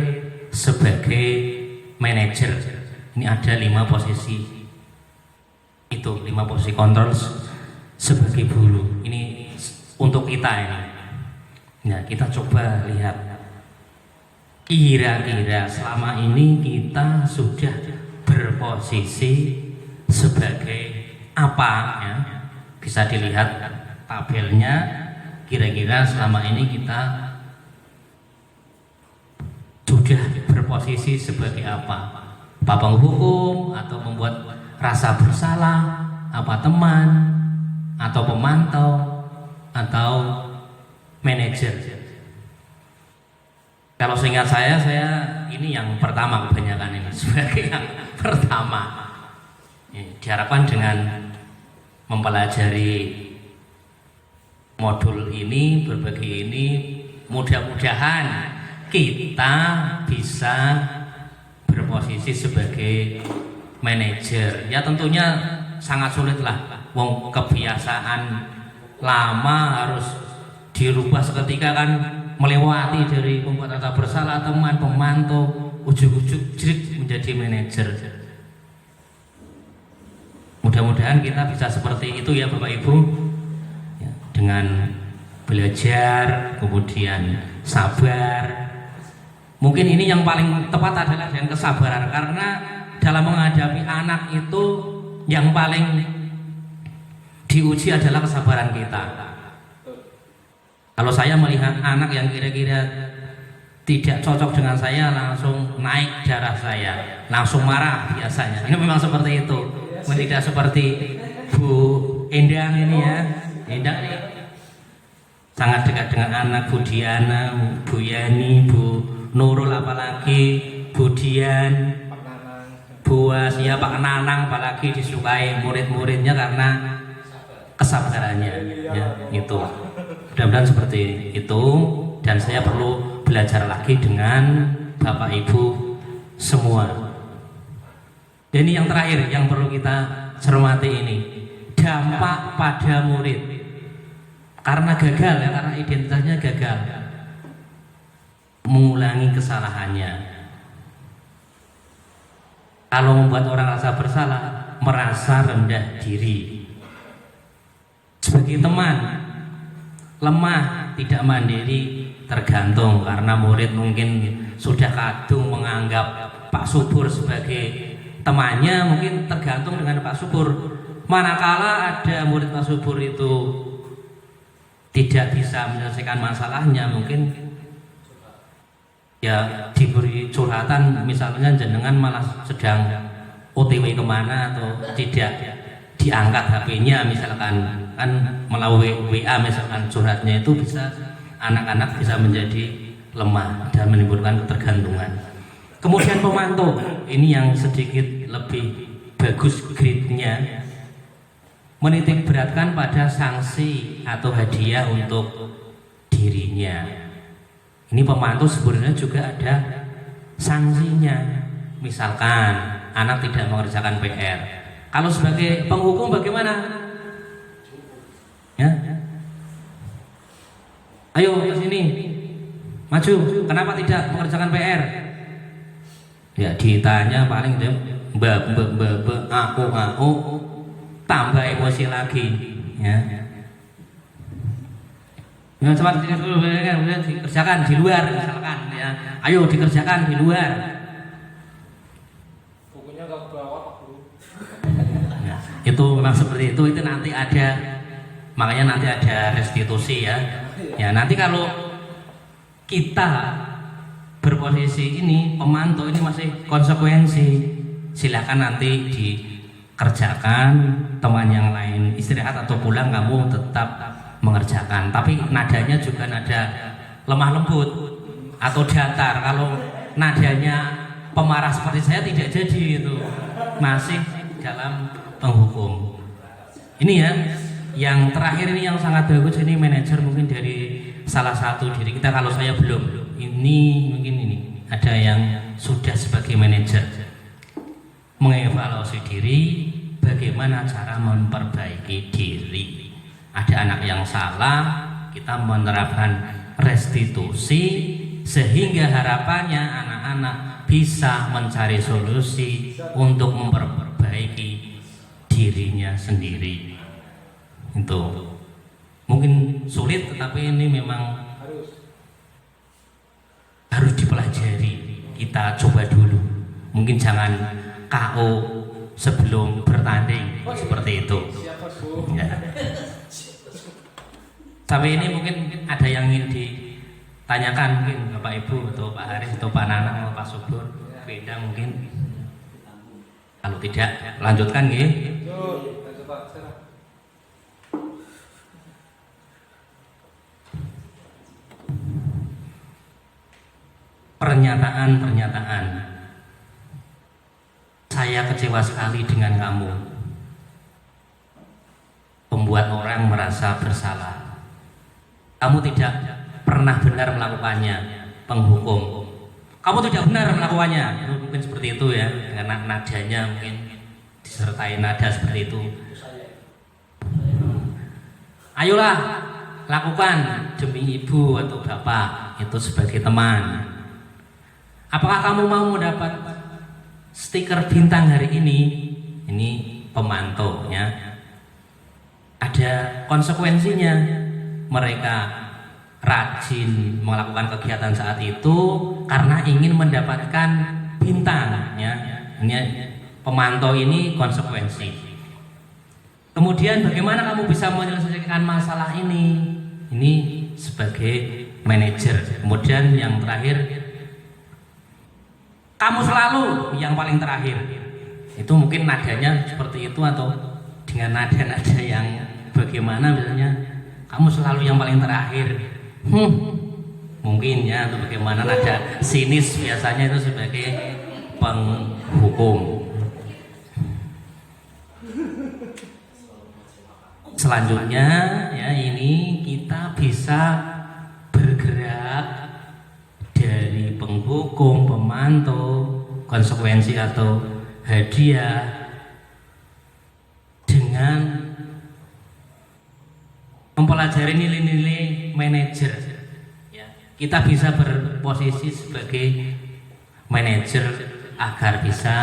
sebagai manajer. Ini ada 5 posisi, itu 5 posisi kontrol sebagai guru. Ini untuk kita ini. Nah, kita coba lihat kira-kira selama ini kita sudah berposisi sebagai apa ya? Bisa dilihat tabelnya, kira-kira selama ini kita sudah berposisi sebagai apa? Apa penghukum, atau membuat rasa bersalah, apa teman, atau pemantau, atau manajer. Kalau seingat saya ini yang pertama kebanyakan ini sebagai yang pertama. Diharapkan dengan mempelajari modul ini, berbagi ini, mudah-mudahan kita bisa berposisi sebagai manajer. Ya tentunya sangat sulit lah, wong kebiasaan lama harus dirubah seketika kan, melewati dari pembuat rasa bersalah, teman, pemantau, ujuk-ujuk jerit menjadi manajer. Mudah-mudahan kita bisa seperti itu ya Bapak Ibu ya, dengan belajar, kemudian sabar. Mungkin ini yang paling tepat adalah dengan kesabaran, karena dalam menghadapi anak itu yang paling diuji adalah kesabaran kita. Kalau saya melihat anak yang kira-kira tidak cocok dengan saya, langsung naik darah saya, langsung marah biasanya. Ini memang seperti itu. Tidak seperti Bu Endang ini ya. Endang ini sangat dekat dengan anak, Bu Diana, Bu Yani, Bu Nurul, apalagi Bu Dian, Bu Was, ya Pak Nanang, apalagi disukai murid-muridnya karena kesabarannya ya, itu. Mudah-mudahan seperti itu, dan saya perlu belajar lagi dengan Bapak Ibu semua. Dan ini yang terakhir yang perlu kita cermati, ini dampak pada murid karena gagal ya, karena identitasnya gagal, mengulangi kesalahannya. Kalau membuat orang rasa bersalah, merasa rendah diri. Sebagai teman, lemah, tidak mandiri, tergantung karena murid mungkin sudah kadung menganggap Pak Subur sebagai temannya, mungkin tergantung dengan Pak Subur. Manakala ada murid Pak Subur itu tidak bisa menyelesaikan masalahnya, mungkin ya diberi curhatan, misalnya jenengan malah sedang OTW kemana atau tidak diangkat HP-nya, misalkan kan melalui WA misalkan curhatnya, itu bisa anak-anak bisa menjadi lemah dan menimbulkan ketergantungan. Kemudian pemantau, ini yang sedikit lebih bagus grade-nya, menitik beratkan pada sanksi atau hadiah untuk dirinya. Ini pemantau sebenarnya juga ada sanksinya. Misalkan anak tidak mengerjakan PR, kalau sebagai penghukum bagaimana? Ya, ayo ke sini, maju. Kenapa tidak mengerjakan PR? Ya ditanya paling dia mbak, aku, tambah emosi lagi. Ya, ya cepat dikerjakan di luar misalkan. Ya, ayo dikerjakan di luar. Bukunya nggak bawa Pak Guru. Ya, itu memang seperti itu. Itu nanti ada, makanya nanti ada restitusi ya. Ya nanti kalau kita berposisi ini pemantau, ini masih konsekuensi, silakan nanti dikerjakan, teman yang lain istirahat atau pulang, kamu tetap mengerjakan. Tapi nadanya juga nada lemah lembut atau datar. Kalau nadanya pemarah seperti saya tidak jadi itu. masih dalam penghukum. Ini ya, yang terakhir ini yang sangat bagus, ini manajer mungkin dari salah satu diri kita, kalau saya belum. Ini mungkin ini ada yang sudah sebagai manajer mengevaluasi diri, bagaimana cara memperbaiki diri. Ada anak yang salah, kita menerapkan restitusi sehingga harapannya anak-anak bisa mencari solusi untuk memperbaiki dirinya sendiri. Itu mungkin sulit, tetapi ini memang harus dipelajari. Kita coba dulu, mungkin jangan KO sebelum bertanding seperti itu ya. Sampai ini mungkin ada yang ingin ditanyakan, mungkin Bapak Ibu atau Pak Haris atau Pak Nanang atau Pak Subur, beda mungkin. Kalau tidak lanjutkan ya. Pernyataan-pernyataan, saya kecewa sekali dengan kamu, membuat orang merasa bersalah. Kamu tidak pernah benar melakukannya, penghukum. Kamu tidak benar melakukannya, mungkin seperti itu ya, dengan nadanya mungkin disertai nada seperti itu. Ayolah lakukan demi ibu atau bapak, itu sebagai teman. Apakah kamu mau mendapat stiker bintang hari ini? Ini pemantau ya. Ada konsekuensinya. Mereka rajin melakukan kegiatan saat itu karena ingin mendapatkan bintang ya. Ini pemantau, ini konsekuensi. Kemudian bagaimana kamu bisa menyelesaikan masalah ini? Ini sebagai manajer. Kemudian yang terakhir, kamu selalu yang paling terakhir. Itu mungkin nadanya seperti itu, atau dengan nada-nada yang bagaimana, misalnya kamu selalu yang paling terakhir. Mungkin ya, atau bagaimana nada sinis, biasanya itu sebagai penghukum. Selanjutnya ya, ini kita bisa bergerak dari penghukum, pemantau, konsekuensi atau hadiah dengan mempelajari nilai-nilai manajer ya. Kita bisa berposisi sebagai manajer agar bisa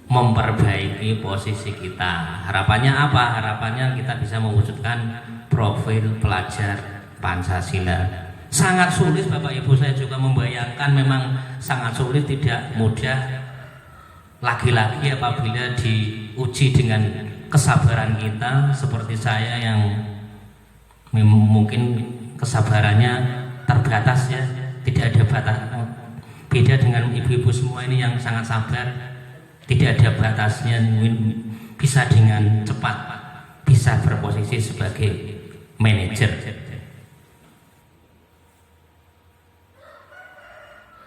memperbaiki posisi kita. Harapannya apa? Harapannya kita bisa mewujudkan profil pelajar Pancasila. Sangat sulit Bapak Ibu, saya juga membayangkan, memang sangat sulit, tidak mudah. Lagi-lagi apabila diuji dengan kesabaran kita, seperti saya yang mungkin kesabarannya terbatas ya, tidak ada batas. Beda dengan ibu-ibu semua ini yang sangat sabar, tidak ada batasnya, bisa dengan cepat bisa berposisi sebagai manajer.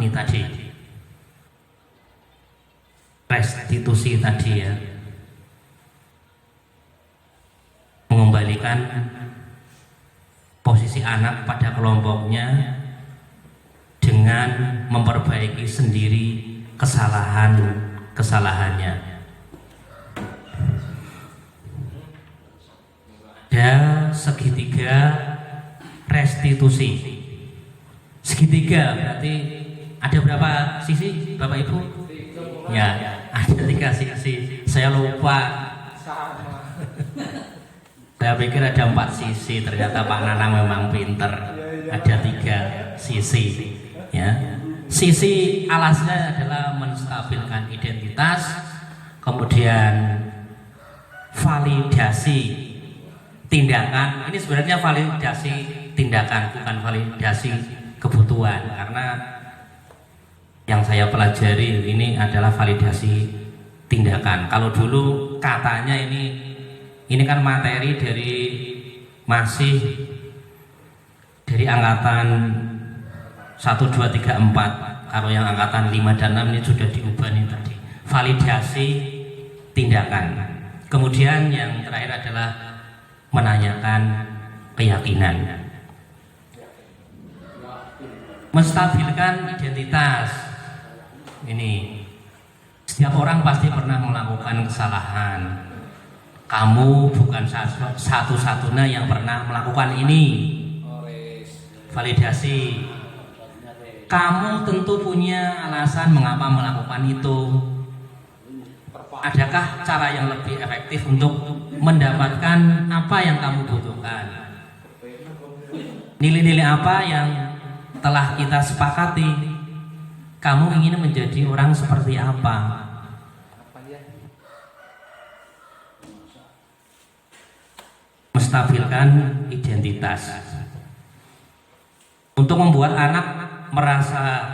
Ini tadi restitusi tadi ya, mengembalikan posisi anak pada kelompoknya dengan memperbaiki sendiri kesalahannya. Ada segitiga restitusi. Segitiga berarti ada berapa sisi Bapak Ibu? Ya, ada 3 sisi. Saya lupa. Saya pikir ada 4 sisi, ternyata Pak Nanang memang pinter. Ada 3 sisi. Ya, sisi alasnya adalah menstabilkan identitas, kemudian validasi tindakan. Ini sebenarnya validasi tindakan, bukan validasi kebutuhan, karena yang saya pelajari ini adalah validasi tindakan. Kalau dulu katanya ini kan materi dari masih dari angkatan 1, 2, 3, 4. Kalau yang angkatan 5 dan 6 ini sudah diubah nih tadi. Validasi tindakan. Kemudian yang terakhir adalah menanyakan keyakinan. Menstabilkan identitas. Ini setiap orang pasti pernah melakukan kesalahan. Kamu bukan satu-satunya yang pernah melakukan ini. Validasi. Kamu tentu punya alasan mengapa melakukan itu. Adakah cara yang lebih efektif untuk mendapatkan apa yang kamu butuhkan? Nilai-nilai apa yang telah kita sepakati? Kamu ingin menjadi orang seperti apa? Menstabilkan identitas. Untuk membuat anak merasa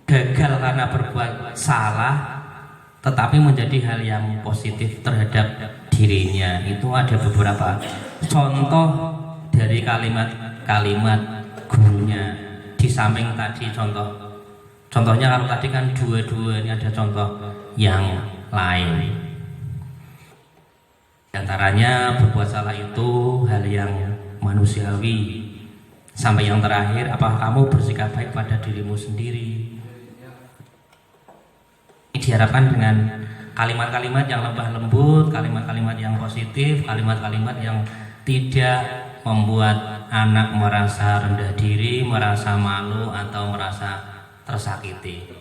gagal karena berbuat salah, tetapi menjadi hal yang positif terhadap dirinya. Itu ada beberapa contoh dari kalimat-kalimat gurunya. Di samping tadi contohnya kalau tadi kan dua-dua, ini ada contoh yang lain. Di antaranya berbuat salah itu hal yang manusiawi. Sampai yang terakhir, apakah kamu bersikap baik pada dirimu sendiri? Ini diharapkan dengan kalimat-kalimat yang lemah lembut, kalimat-kalimat yang positif, kalimat-kalimat yang tidak membuat anak merasa rendah diri, merasa malu atau merasa tersakiti.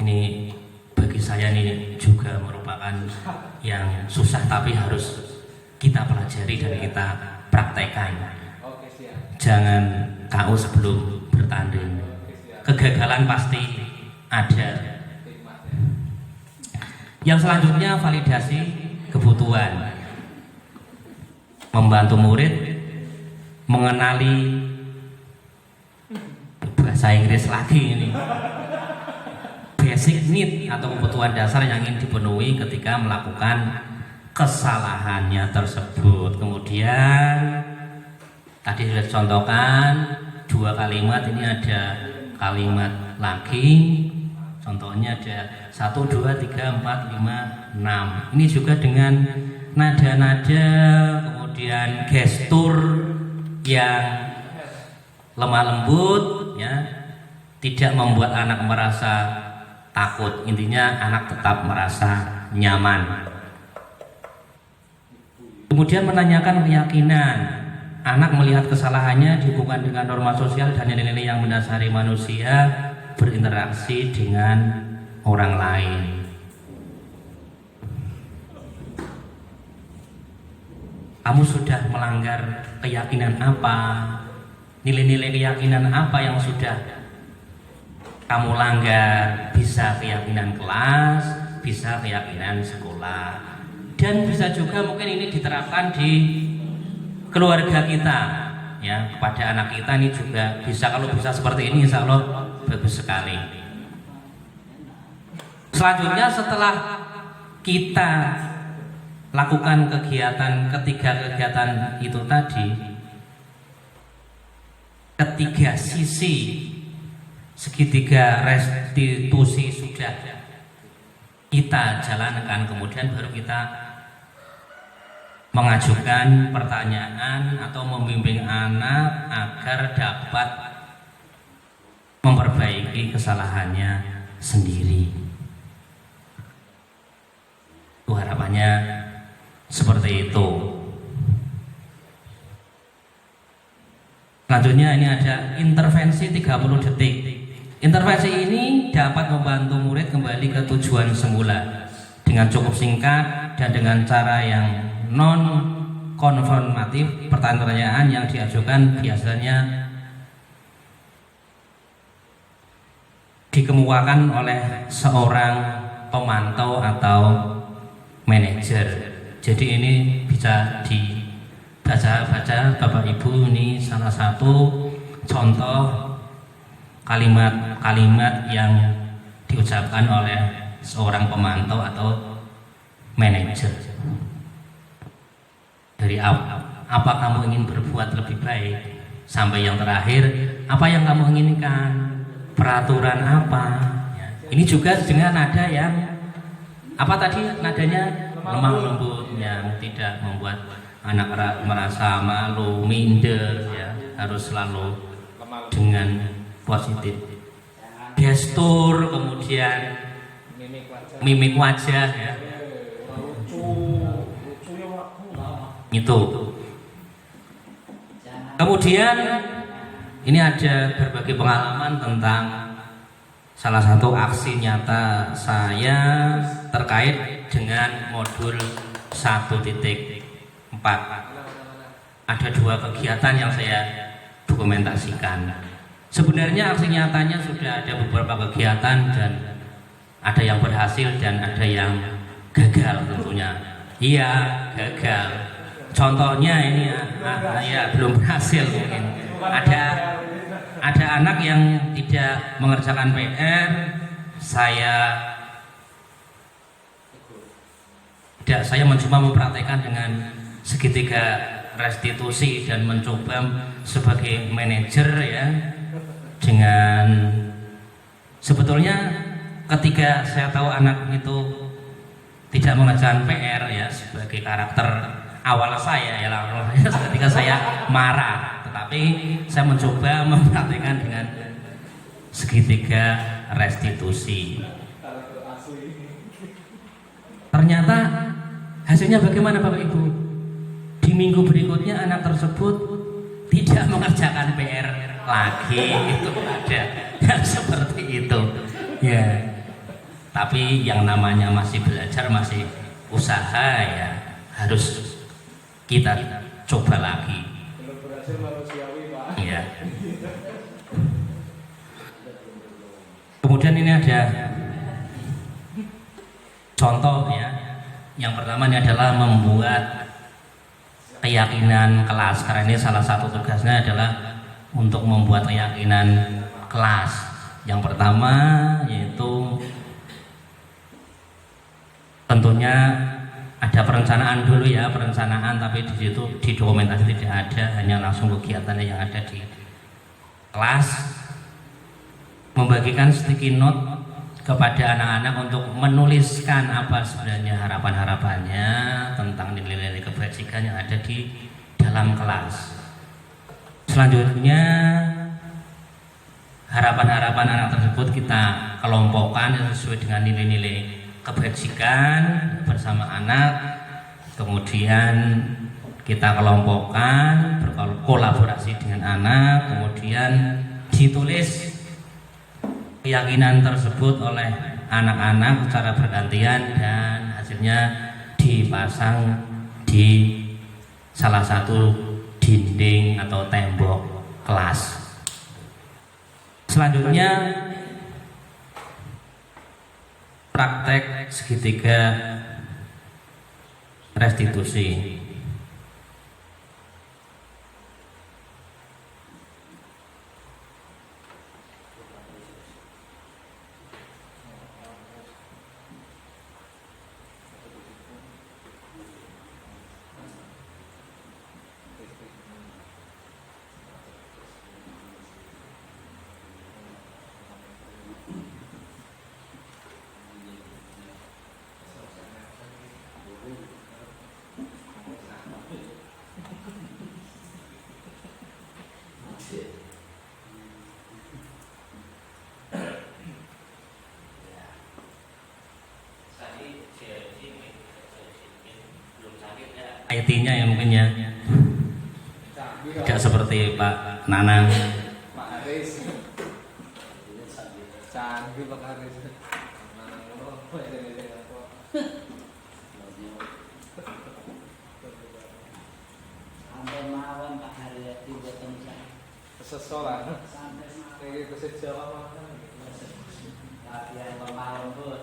Ini bagi saya ini juga merupakan yang susah tapi harus kita pelajari dan kita praktekkan. Jangan KO sebelum bertanding. Kegagalan pasti ada. Yang selanjutnya validasi kebutuhan. Membantu murid mengenali bahasa Inggris lagi ini. Basic need atau kebutuhan dasar yang ingin dipenuhi ketika melakukan kesalahannya tersebut. Kemudian tadi sudah contohkan dua kalimat, ini ada kalimat lagi. Contohnya ada 1, 2, 3, 4, 5, 6. Ini juga dengan nada-nada, kemudian gestur yang lemah lembut, ya, tidak membuat anak merasa takut. Intinya anak tetap merasa nyaman. Kemudian menanyakan keyakinan. Anak melihat kesalahannya dihubungkan dengan norma sosial dan nilai-nilai yang mendasari manusia berinteraksi dengan orang lain. Kamu sudah melanggar keyakinan apa? Nilai-nilai keyakinan apa yang sudah kamu langgar? Bisa keyakinan kelas, bisa keyakinan sekolah, dan bisa juga mungkin ini diterapkan di keluarga kita, ya, kepada anak kita ini juga bisa. Kalau bisa seperti ini, insya Allah bagus sekali. Selanjutnya setelah kita lakukan ketiga kegiatan itu tadi, ketiga sisi segitiga restitusi sudah kita jalankan, kemudian baru kita mengajukan pertanyaan atau membimbing anak agar dapat memperbaiki kesalahannya sendiri. Itu harapannya seperti itu. Selanjutnya ini ada intervensi 30 detik. Intervensi ini dapat membantu murid kembali ke tujuan semula dengan cukup singkat dan dengan cara yang non konfrontatif. Pertanyaan yang diajukan biasanya dikemukakan oleh seorang pemantau atau manajer. Jadi ini bisa dibaca-baca Bapak Ibu. Ini salah satu contoh kalimat-kalimat yang diucapkan oleh seorang pemantau atau manajer. Dari apa kamu ingin berbuat lebih baik, sampai yang terakhir apa yang kamu inginkan, peraturan apa, ya. Ini juga dengan nada yang apa tadi nadanya lemah lembut, yang tidak membuat anak merasa malu, minder, ya harus selalu dengan positif. Gestur, kemudian mimik wajah, ya. Itu. Kemudian ini ada berbagai pengalaman tentang salah satu aksi nyata saya terkait dengan modul 1.4. Ada 2 kegiatan yang saya dokumentasikan. Sebenarnya aksi nyatanya sudah ada beberapa kegiatan dan ada yang berhasil dan ada yang gagal tentunya. Iya, gagal. Contohnya ini ya belum berhasil mungkin. Ada anak yang tidak mengerjakan PR, saya mencoba mempraktekkan dengan segitiga restitusi dan mencoba sebagai manajer, ya, dengan sebetulnya ketika saya tahu anak itu tidak mengerjakan PR, ya, sebagai karakter awal saya, ya, ketika saya marah, tetapi saya mencoba mempraktekkan dengan segitiga restitusi. Ternyata hasilnya bagaimana Bapak Ibu? Di minggu berikutnya anak tersebut tidak mengerjakan PR lagi. Itu ada yang seperti itu, ya. Tapi yang namanya masih belajar, masih usaha, ya, harus kita coba lagi. Belum berhasil manusiawi, Pak. Ya. Kemudian ini ada contoh, ya. Yang pertama ini adalah membuat keyakinan kelas, karena ini salah satu tugasnya adalah untuk membuat keyakinan kelas. Yang pertama yaitu tentunya ada perencanaan dulu, ya, perencanaan, tapi di situ di dokumentasi tidak ada, hanya langsung kegiatan yang ada di kelas. Membagikan sticky note kepada anak-anak untuk menuliskan apa sebenarnya harapan-harapannya tentang nilai-nilai kebajikan yang ada di dalam kelas. Selanjutnya harapan-harapan anak tersebut kita kelompokkan sesuai dengan nilai-nilai kebajikan bersama anak. Kemudian kita kelompokkan, berkolaborasi dengan anak, kemudian ditulis keyakinan tersebut oleh anak-anak secara bergantian dan hasilnya dipasang di salah satu dinding atau tembok kelas. Selanjutnya praktek segitiga restitusi. IT-nya ya mungkin, ya, tidak seperti Pak Nanang. Pak Haris. Canggih Pak Haris. Sampai mawon Pak Haryati boten sak. Sesolan. Sampai mawon. Iki kesejawa makan. Latihan pemain pun.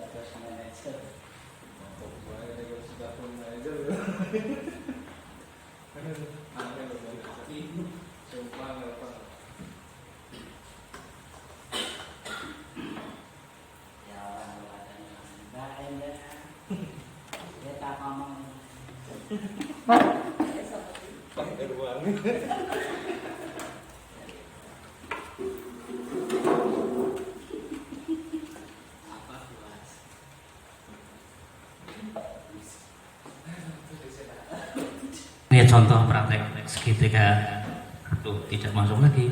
Terus manajer. Pokoknya ini sudah pun manajer. Aneh loh. Sumpah apa? Ya orang-orang enggak ada. Dia tak ngomong. Pakai ruang. contoh praktek segitiga. Tuh, tidak masuk lagi.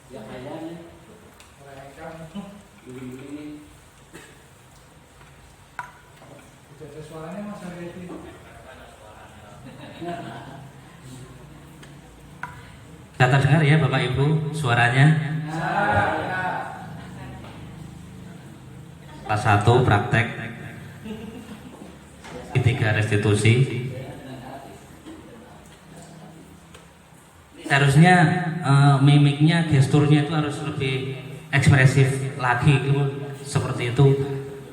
Ya kayaknya ini Ada suaranya Mas Haryati. Kita terdengar ya Bapak Ibu suaranya. Salah satu praktek ketiga restitusi. Seharusnya mimiknya, gesturnya itu harus lebih ekspresif lagi gitu. Seperti itu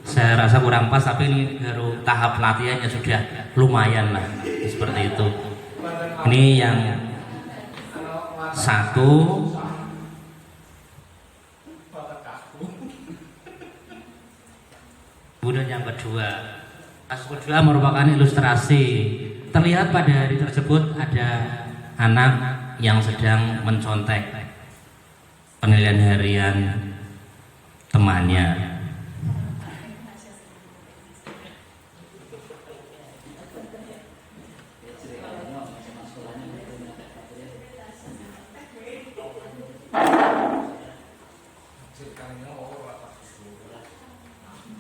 saya rasa kurang pas, tapi ini baru tahap latihannya sudah lumayan lah seperti itu. Ini yang satu. Kemudian yang kedua, kasus kedua merupakan ilustrasi. Terlihat pada hari tersebut ada anak yang sedang mencontek penilaian harian temannya.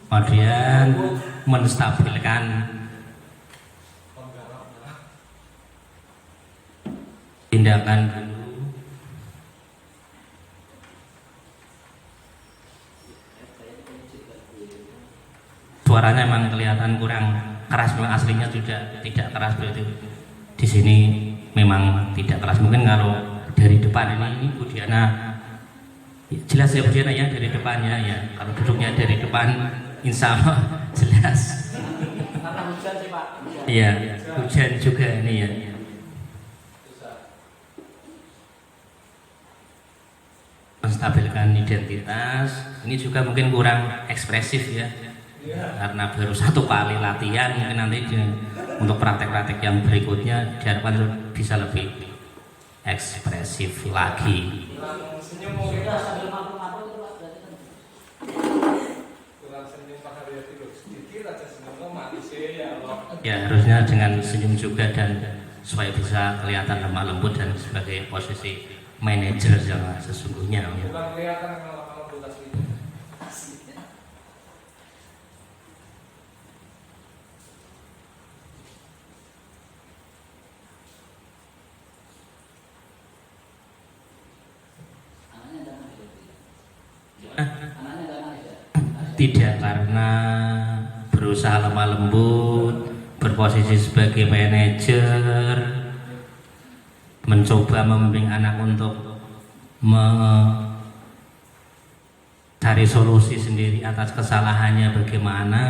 Kemudian menstabilkan tindakan dulu. Suaranya memang kelihatan kurang keras, memang aslinya juga tidak keras begitu. Di sini memang tidak keras. Mungkin kalau dari depan ini Bu Diana jelas ya Bu Diana ya, dari depannya ya. Kalau duduknya dari depan insya Allah jelas. karena hujan sih Pak. Iya, hujan juga ini ya. Menstabilkan identitas, ini juga mungkin kurang ekspresif ya, karena baru satu kali latihan. Mungkin nanti untuk praktek-praktek yang berikutnya diharapkan bisa lebih ekspresif lagi. Senyum mungkin Sudah sambil mampu-mampu itu Pak, berarti kan. kurang senyum Pak Haryati loh. Sedikit aja senyumnya mati sih ya Allah. Ya harusnya dengan senyum juga, dan supaya bisa kelihatan lemah lembut dan sebagai posisi manajer yang sesungguhnya ya. Kurang kelihatan kalau buta gitu. Anaknya ada mana itu? Ah. Anaknya ada mana itu? Tidak karena berusaha lemah lembut, berposisi sebagai manajer, mencoba membimbing anak untuk mencari solusi sendiri atas kesalahannya bagaimana.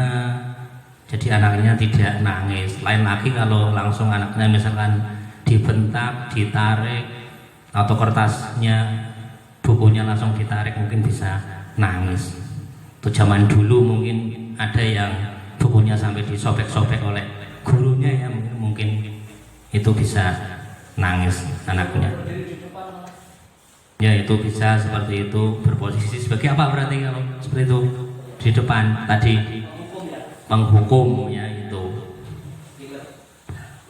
Jadi anaknya tidak nangis. Lain lagi kalau langsung anaknya misalkan dibentak, ditarik, atau kertasnya, bukunya langsung ditarik, mungkin bisa nangis. Itu zaman dulu mungkin ada yang bukunya sampai disobek-sobek oleh gurunya ya, mungkin itu bisa nangis anaknya. Ya itu bisa seperti itu, berposisi sebagai apa berarti kalau seperti itu di depan tadi menghukum ya, itu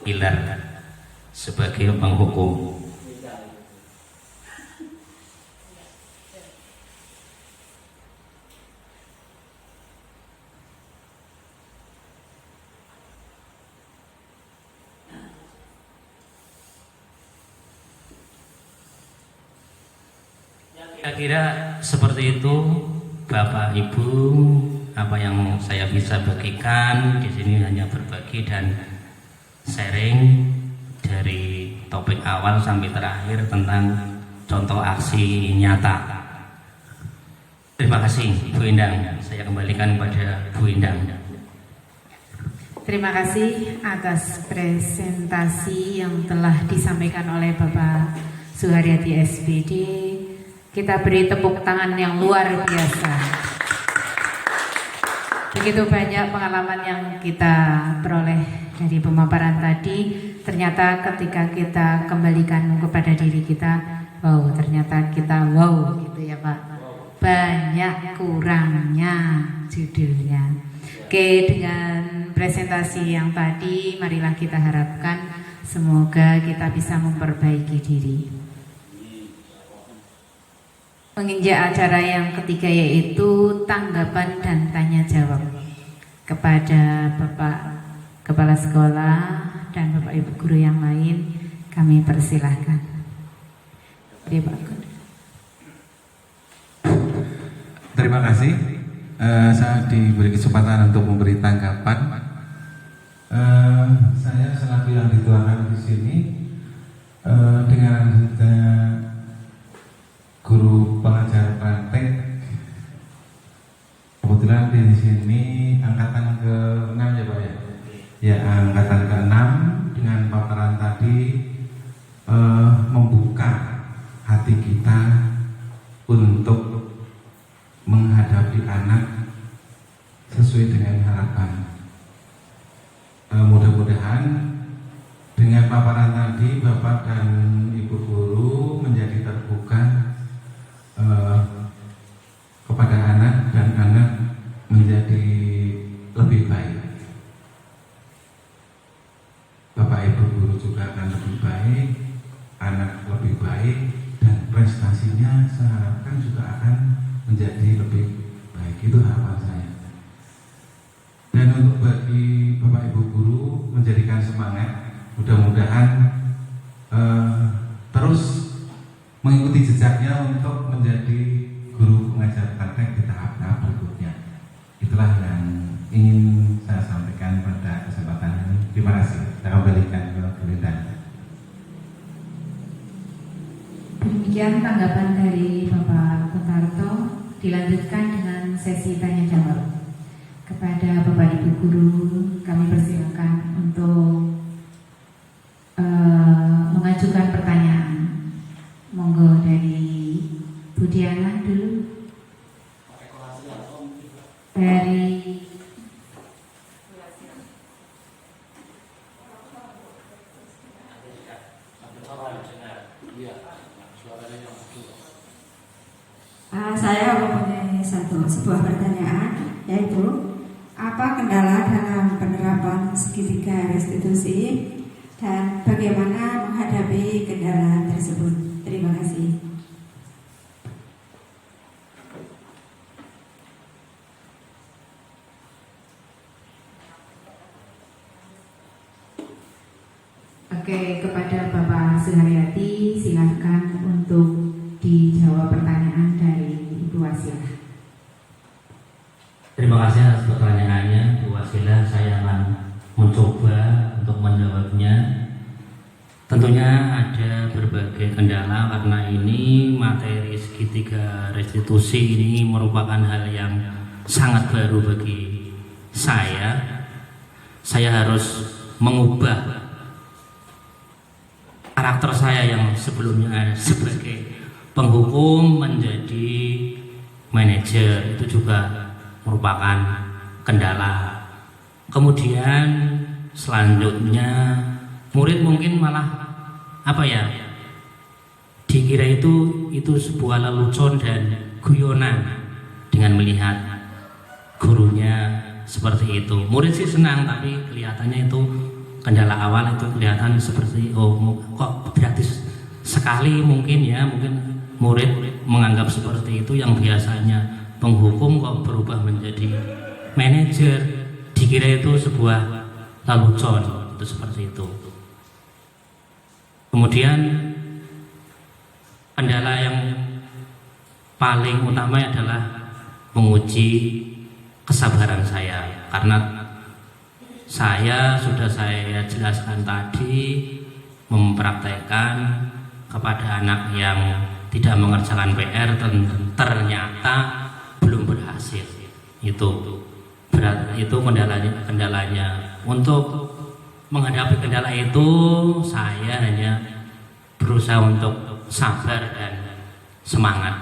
killer sebagai penghukum. Kira-kira seperti itu Bapak Ibu, apa yang saya bisa bagikan di sini hanya berbagi dan sharing dari topik awal sampai terakhir tentang contoh aksi nyata. Terima kasih Bu Endang, saya kembalikan kepada Bu Endang. Terima kasih atas presentasi yang telah disampaikan oleh Bapak Suharyati SPD. Kita beri tepuk tangan yang luar biasa. Begitu banyak pengalaman yang kita peroleh dari pemaparan tadi, ternyata ketika kita kembalikan kepada diri kita, wow, ternyata kita wow gitu ya Pak. Banyak kurangnya judulnya. Oke, dengan presentasi yang tadi, marilah kita harapkan semoga kita bisa memperbaiki diri. Menginjak acara yang ketiga yaitu tanggapan dan tanya jawab kepada Bapak Kepala Sekolah dan Bapak Ibu Guru yang lain, kami persilahkan. Terima kasih. Saya diberi kesempatan untuk memberi tanggapan. Saya selaku yang dituakan di sini dengan guru pengajar praktek. Kebetulan di sini angkatan ke-6 ya Pak ya. Ya, angkatan ke-6 dengan paparan tadi membuka hati kita untuk menghadapi anak sesuai dengan harapan. Mudah-mudahan dengan paparan tadi Bapak dan Ibu Guru menjadi terbuka kepada anak dan anak menjadi lebih baik. Bapak Ibu Guru juga akan lebih baik, anak lebih baik, dan prestasinya saya harapkan juga akan menjadi lebih baik. Itu harapan saya. Dan untuk bagi Bapak Ibu Guru menjadikan semangat, mudah-mudahan terus mengikuti jejaknya untuk menjadi guru pengajar praktek di tahap-tahap berikutnya. Itulah yang ingin saya sampaikan pada kesempatan ini. Terima kasih. Saya kembalikan ke Gerindan. Demikian tanggapan dari Bapak Kuntarto. Dilanjutkan dengan sesi tanya jawab. Kepada Bapak Ibu Guru, kami persilakan untuk mengajukan pertanyaan. Monggo dari Bu Diana dulu. Dari saya mempunyai sebuah pertanyaan, yaitu apa kendala dalam penerapan segitiga restitusi dan bagaimana menghadapi kendala tersebut. Terima kasih. Oke, kepada Bapak Suharyati, silahkan untuk dijawab pertanyaan dari Ibu Wasilah. Terima kasih atas pertanyaannya, Bu Wasilah. Saya akan mencoba untuk menjawabnya. Tentunya ada berbagai kendala karena ini materi segitiga restitusi ini merupakan hal yang sangat baru bagi saya. Saya harus mengubah karakter saya yang sebelumnya sebagai penghukum menjadi manajer. Itu juga merupakan kendala. Kemudian selanjutnya murid mungkin malah dikira itu sebuah lelucon dan guyonan dengan melihat gurunya seperti itu. Murid sih senang, tapi kelihatannya itu kendala awal itu kelihatan seperti kok gratis sekali mungkin murid menganggap seperti itu, yang biasanya penghukum kok berubah menjadi manajer, dikira itu sebuah lelucon, itu seperti itu. Kemudian kendala yang paling utama adalah menguji kesabaran saya, karena sudah saya jelaskan tadi, mempraktekkan kepada anak yang tidak mengerjakan PR ternyata belum berhasil. Itu kendalanya. Untuk menghadapi kendala itu, saya hanya berusaha untuk sabar dan semangat,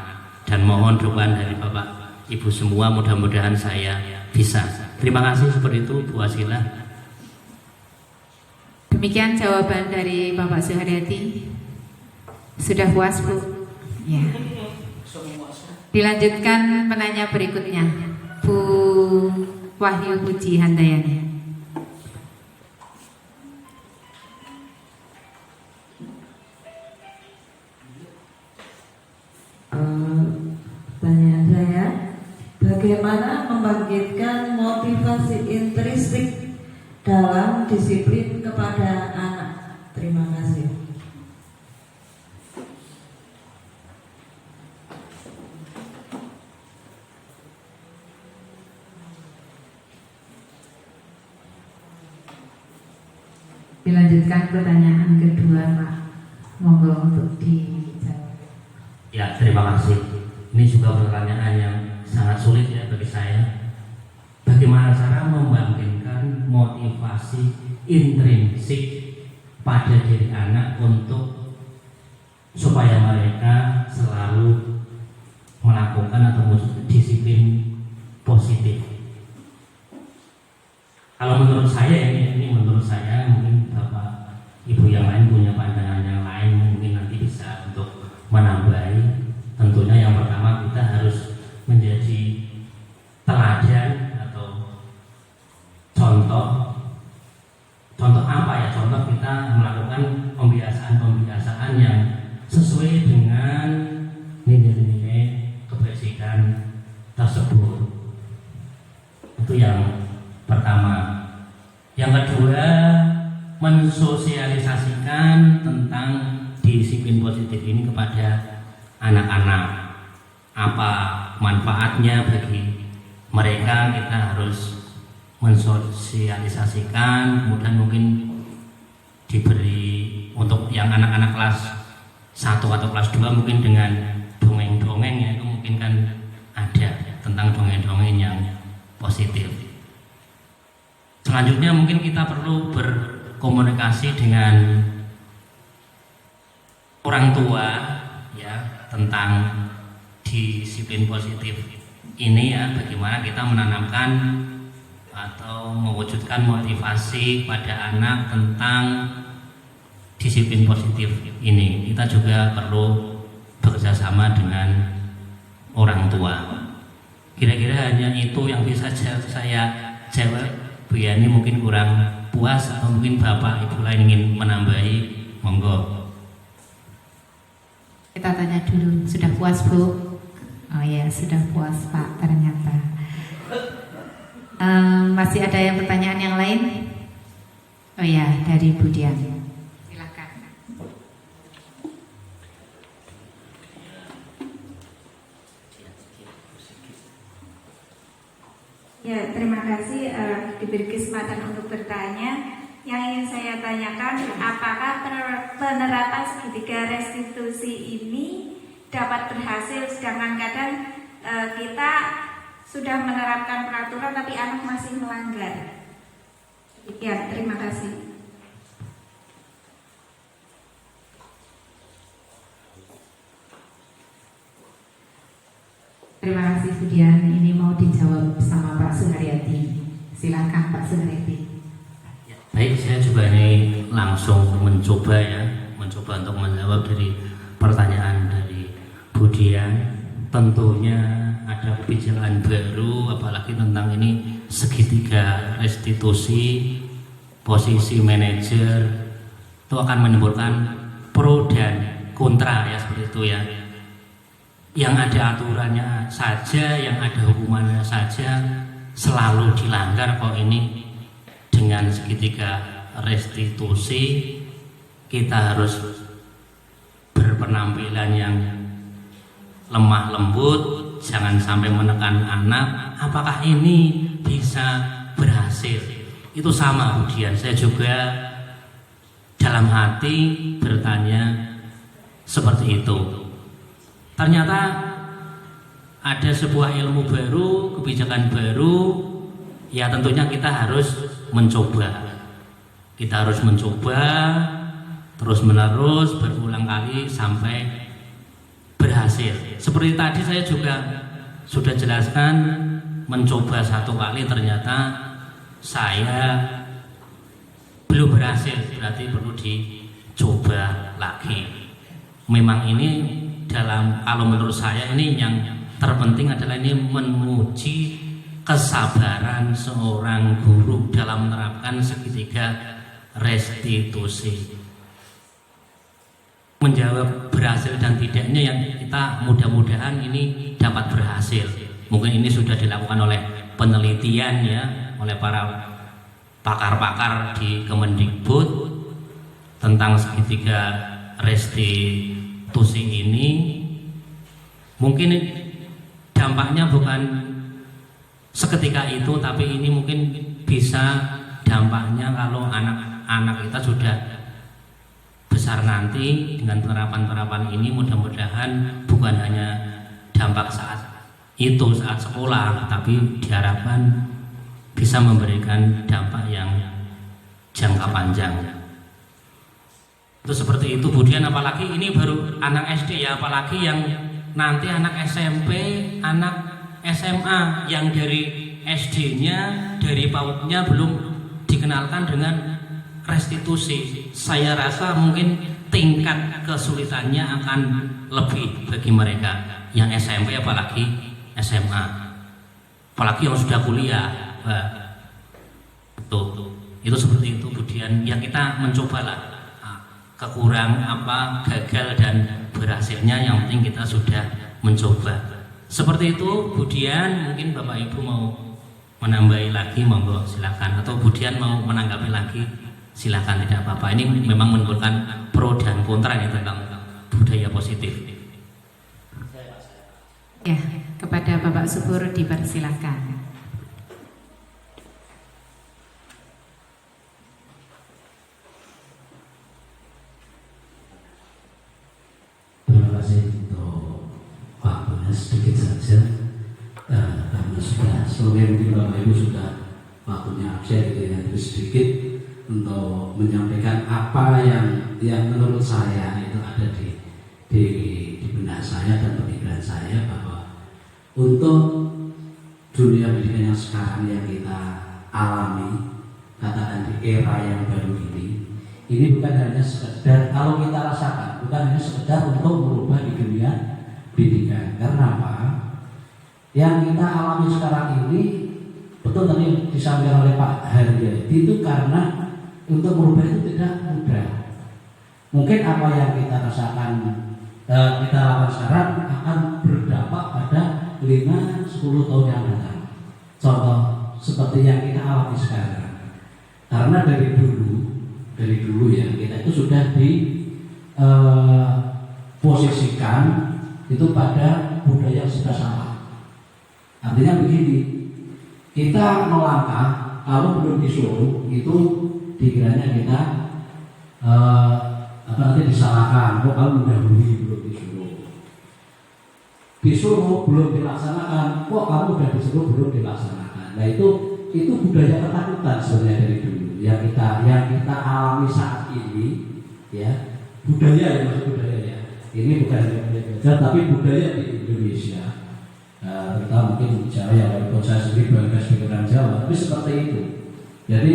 dan mohon dukungan dari Bapak Ibu semua, mudah-mudahan saya bisa. Terima kasih, seperti itu Bu Wasilah. Demikian jawaban dari Bapak Suharyati. Sudah puas, Bu? Ya. Dilanjutkan penanya berikutnya, Bu Wahyu Puji Handayani. Pertanyaan saya, bagaimana membangkitkan motivasi intrinsik dalam disiplin kepada anak? Terima kasih. Dilanjutkan pertanyaan kedua, Pak. Monggo untuk dijawab. Ya, terima kasih. Ini juga pertanyaan yang sangat sulit ya bagi saya. Bagaimana cara membangkitkan motivasi intrinsik pada diri anak untuk supaya mereka selalu melakukan atau disiplin positif. Kalau menurut saya ini menurut saya, mungkin Bapak Ibu yang lain punya pandangan yang lain, mungkin nanti bisa untuk menambahi. Tentunya yang pertama kita harus menjadi teladan atau contoh apa ya? Contoh kita melakukan pembiasaan yang sesuai dengan nilai-nilai kebajikan tersebut. Itu yang pertama. Yang kedua, mensosialisasikan tentang disiplin positif ini kepada anak-anak. Apa manfaatnya bagi mereka, kita harus mensosialisasikan. Kemudian mungkin diberi untuk yang anak-anak kelas 1 atau kelas 2 mungkin dengan dongeng-dongeng ya, itu mungkin kan ada tentang dongeng-dongeng yang positif. Selanjutnya mungkin kita perlu berkomunikasi dengan orang tua ya tentang disiplin positif ini ya, bagaimana kita menanamkan atau mewujudkan motivasi pada anak tentang disiplin positif ini. Kita juga perlu bekerjasama dengan orang tua. Kira-kira hanya itu yang bisa saya jawab. Bu Yani mungkin kurang puas atau mungkin Bapak Ibu lain ingin menambahi, monggo. Kita tanya dulu, sudah puas, Bu? Oh ya, sudah puas, Pak, ternyata. Masih ada yang pertanyaan yang lain? Oh ya, dari Bu Dian. Silakan. Ya, terima kasih diberi kesempatan untuk bertanya. Yang ingin saya tanyakan, apakah penerapan segitiga restitusi ini dapat berhasil, sedangkan kadang kita sudah menerapkan peraturan tapi anak masih melanggar. Ya, terima kasih. Terima kasih, Bu Dian. Ini mau dijawab sama Pak Suharyati. Silakan, Pak Suharyati. Baik, saya juga ini langsung mencoba untuk menjawab dari pertanyaan dari Bu Dian. Tentunya ada kebijakan baru, apalagi tentang ini segitiga restitusi, posisi manajer itu akan menimbulkan pro dan kontra ya, seperti itu ya. Yang ada aturannya saja, yang ada hukumannya saja selalu dilanggar. Kok ini dengan segitiga restitusi kita harus berpenampilan yang lemah lembut, jangan sampai menekan anak. Apakah ini bisa berhasil? Itu sama kemudian saya juga dalam hati bertanya seperti itu. Ternyata ada sebuah ilmu baru, kebijakan baru, ya tentunya kita harus mencoba. Kita harus mencoba terus menerus berulang kali sampai berhasil. Seperti tadi saya juga sudah jelaskan, mencoba satu kali ternyata saya belum berhasil, berarti perlu dicoba lagi. Memang ini kalau menurut saya ini yang terpenting adalah ini menguji kesabaran seorang guru dalam menerapkan segitiga restitusi. Menjawab berhasil dan tidaknya yang kita mudah-mudahan ini dapat berhasil. Mungkin ini sudah dilakukan oleh penelitian ya, oleh para pakar-pakar di Kemendikbud tentang segitiga restitusi ini. Mungkin dampaknya bukan seketika itu, tapi ini mungkin bisa dampaknya kalau anak-anak kita sudah besar nanti dengan penerapan-penerapan ini. Mudah-mudahan bukan hanya dampak saat sekolah, tapi diharapkan bisa memberikan dampak yang jangka panjang. Itu seperti itu. Kemudian apalagi ini baru anak SD ya, apalagi yang nanti anak SMP, anak SMA yang dari SD-nya, dari PAUD-nya belum dikenalkan dengan restitusi. Saya rasa mungkin tingkat kesulitannya akan lebih bagi mereka yang SMP apalagi SMA, apalagi yang sudah kuliah. Itu seperti itu. Kemudian ya kita mencobalah, kekurang gagal dan berhasilnya, yang penting kita sudah mencoba. Seperti itu. Kemudian mungkin Bapak Ibu mau menambahi lagi, monggo silakan, atau kemudian mau menanggapi lagi silakan, tidak apa-apa. Ini memang menimbulkan pro dan kontra ya tentang budaya positif. Ya, kepada Bapak Subur dipersilakan. Terima kasih untuk waktunya, sedikit saja karena sudah sore, mungkin Bapak Ibu sudah waktunya absen gitu ya, jadi sedikit untuk menyampaikan apa yang menurut saya itu ada di benak saya dan pemikiran saya, bahwa untuk dunia pendidikan yang sekarang yang kita alami, katakan di era yang baru ini bukan hanya sekedar, kalau kita rasakan, bukan hanya sekedar untuk merubah di dunia pendidikan. Karena apa? Yang kita alami sekarang ini, betul tadi disampaikan oleh Pak Haryadi, itu karena untuk merubah itu tidak mudah. Mungkin apa yang kita rasakan, kita lakukan sekarang akan berdampak pada 5-10 tahun yang datang. Contoh seperti yang kita alami sekarang. Karena dari dulu ya, kita itu sudah posisikan itu pada budaya yang sudah salah. Artinya begini, kita melangkah kalau belum disuruh itu dikiranya kita nanti disalahkan. Kok kamu mendahului belum disuruh belum dilaksanakan, kok kamu udah disuruh belum dilaksanakan. Nah itu budaya ketakutan sebenarnya dari dulu yang kita alami saat ini ya, budaya ya, maksud budaya ya. Ini bukan budaya tapi budaya di Indonesia. Kita mungkin Jawa ya, walaupun saya sendiri bangga sebagai orang Jawa, tapi seperti itu. Jadi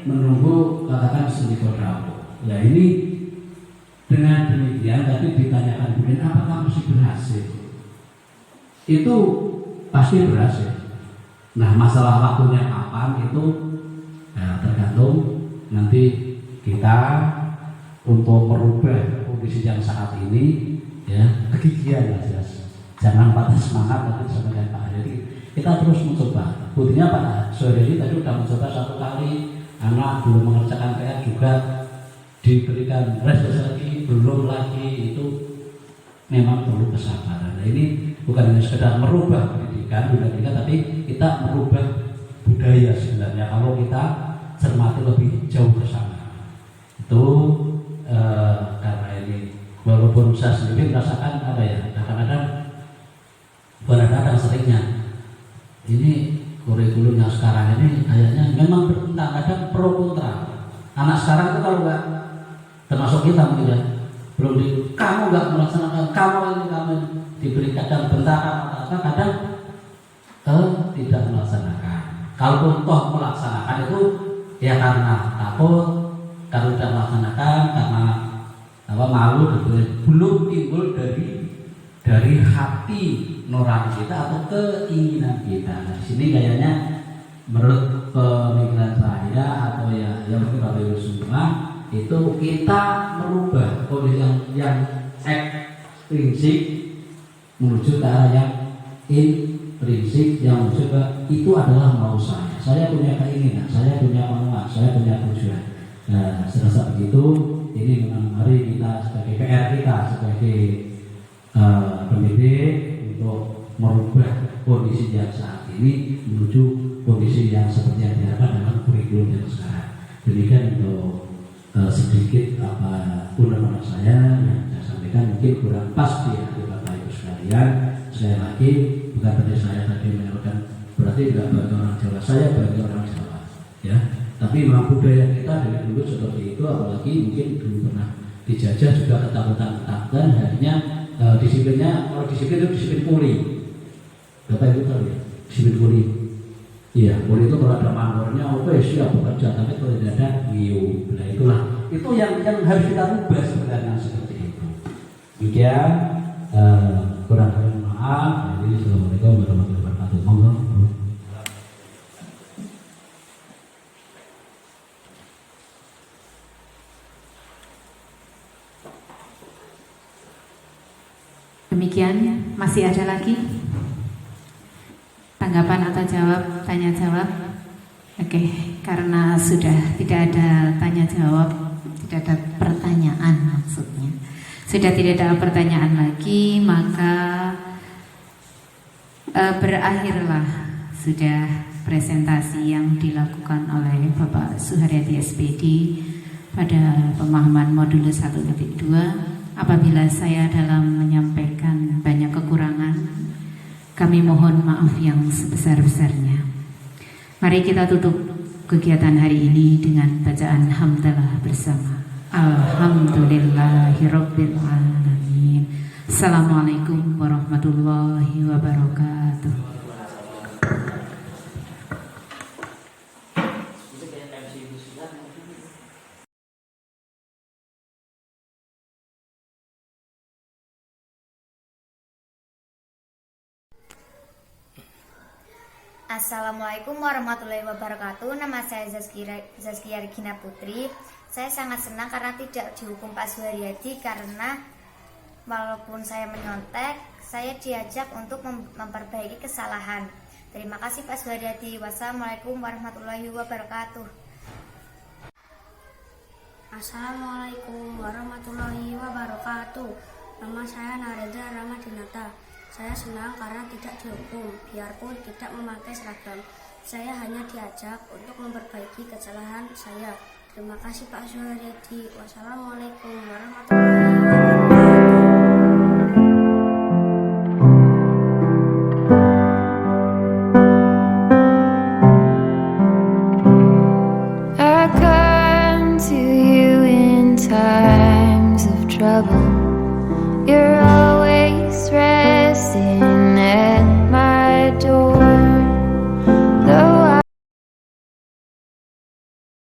menunggu katakan seni kodam. Nah ini dengan demikian tadi ditanyakan kemudian apakah masih berhasil? Itu pasti berhasil. Nah masalah waktunya kapan itu tergantung nanti kita untuk merubah kondisi yang saat ini ya, kegigihan ya jelas. Jangan patah semangat tadi disampaikan Pak Haryadi. Kita terus mencoba. Buktinya Pak Haryadi tadi sudah mencoba 1 kali, anak belum mengerjakan PR juga diberikan restitusi belum lagi, itu memang perlu kesabaran. Nah ini bukan hanya sekedar merubah pendidikan, tapi kita merubah budaya sebenarnya kalau kita cermati lebih jauh ke sana. Itu karena ini walaupun saya sendiri merasakan apa ya, kadang-kadang seringnya ini kurikulum yang sekarang ini kayaknya memang bertentangan, kadang pro kontra. Anak sekarang itu kalau nggak, termasuk kita mungkin ya, kamu nggak melaksanakan, kamu diberi kadang bentakan atau kadang tidak melaksanakan. Kalaupun toh melaksanakan itu ya karena takut, kalau tidak melaksanakan karena malu belum timbul dari hati nurani kita atau keinginan kita. Nah, di sini kayaknya menurut pemikiran saya atau yang mungkin Bapak Ibu semua itu kita merubah kondisi yang ekstrinsik menuju ke arah yang intrinsik, yang menuju ke itu adalah mau saya. Saya punya keinginan, saya punya kemauan, saya punya tujuan. Nah, serasa begitu, ini mari kita sebagai PR kita sebagai pendidik untuk merubah kondisi yang saat ini menuju kondisi yang seperti yang diharapkan dalam kurikulum yang sekarang. Demikian untuk sedikit undang-undang saya yang saya sampaikan, mungkin kurang pas di hati Bapak Ibu sekalian. Sekali lagi, bukan berarti saya tadi menyebutkan berarti tidak bagi orang Jawa, saya bagi orang Jawa, ya. Tapi memang budaya kita dari dulu seperti itu, apalagi mungkin dulu pernah dijajah juga ketakutan-ketakutan. Akhirnya disiplinnya, kalau disiplin itu disiplin poli. Bapak Ibu tahu ya, disiplin poli. Iya, poli itu kalau ada mangornya, oke siap bekerja, tapi kalau tidak ada, ngiu. Nah itulah, itu yang harus kita rubah sebenarnya seperti itu. Demikian, kurang lebih maaf. Jadi assalamualaikum warahmatullahi wabarakatuh. Monggo. Demikian, masih ada lagi tanggapan atau jawab, tanya jawab? Oke, karena sudah tidak ada tanya jawab, tidak ada pertanyaan maksudnya. Sudah tidak ada pertanyaan lagi, maka berakhirlah sudah presentasi yang dilakukan oleh Bapak Suharyadi SPD pada pemahaman modul 1.2. Apabila saya dalam menyampaikan banyak kekurangan, kami mohon maaf yang sebesar-besarnya. Mari kita tutup kegiatan hari ini dengan bacaan hamdalah bersama. Alhamdulillahirabbil alamin. Assalamualaikum warahmatullahi wabarakatuh. Assalamualaikum warahmatullahi wabarakatuh. Nama saya Zaskia Regina Putri. Saya sangat senang karena tidak dihukum Pak Suharyadi, karena walaupun saya menyontek, saya diajak untuk memperbaiki kesalahan. Terima kasih Pak Suharyadi. Wassalamualaikum warahmatullahi wabarakatuh. Assalamualaikum warahmatullahi wabarakatuh. Nama saya Narendra Ramadinata. Saya senang karena tidak dihukum, biarpun tidak memakai seragam. Saya hanya diajak untuk memperbaiki kesalahan saya. Terima kasih Pak Suharyadi. Wassalamualaikum warahmatullahi wabarakatuh.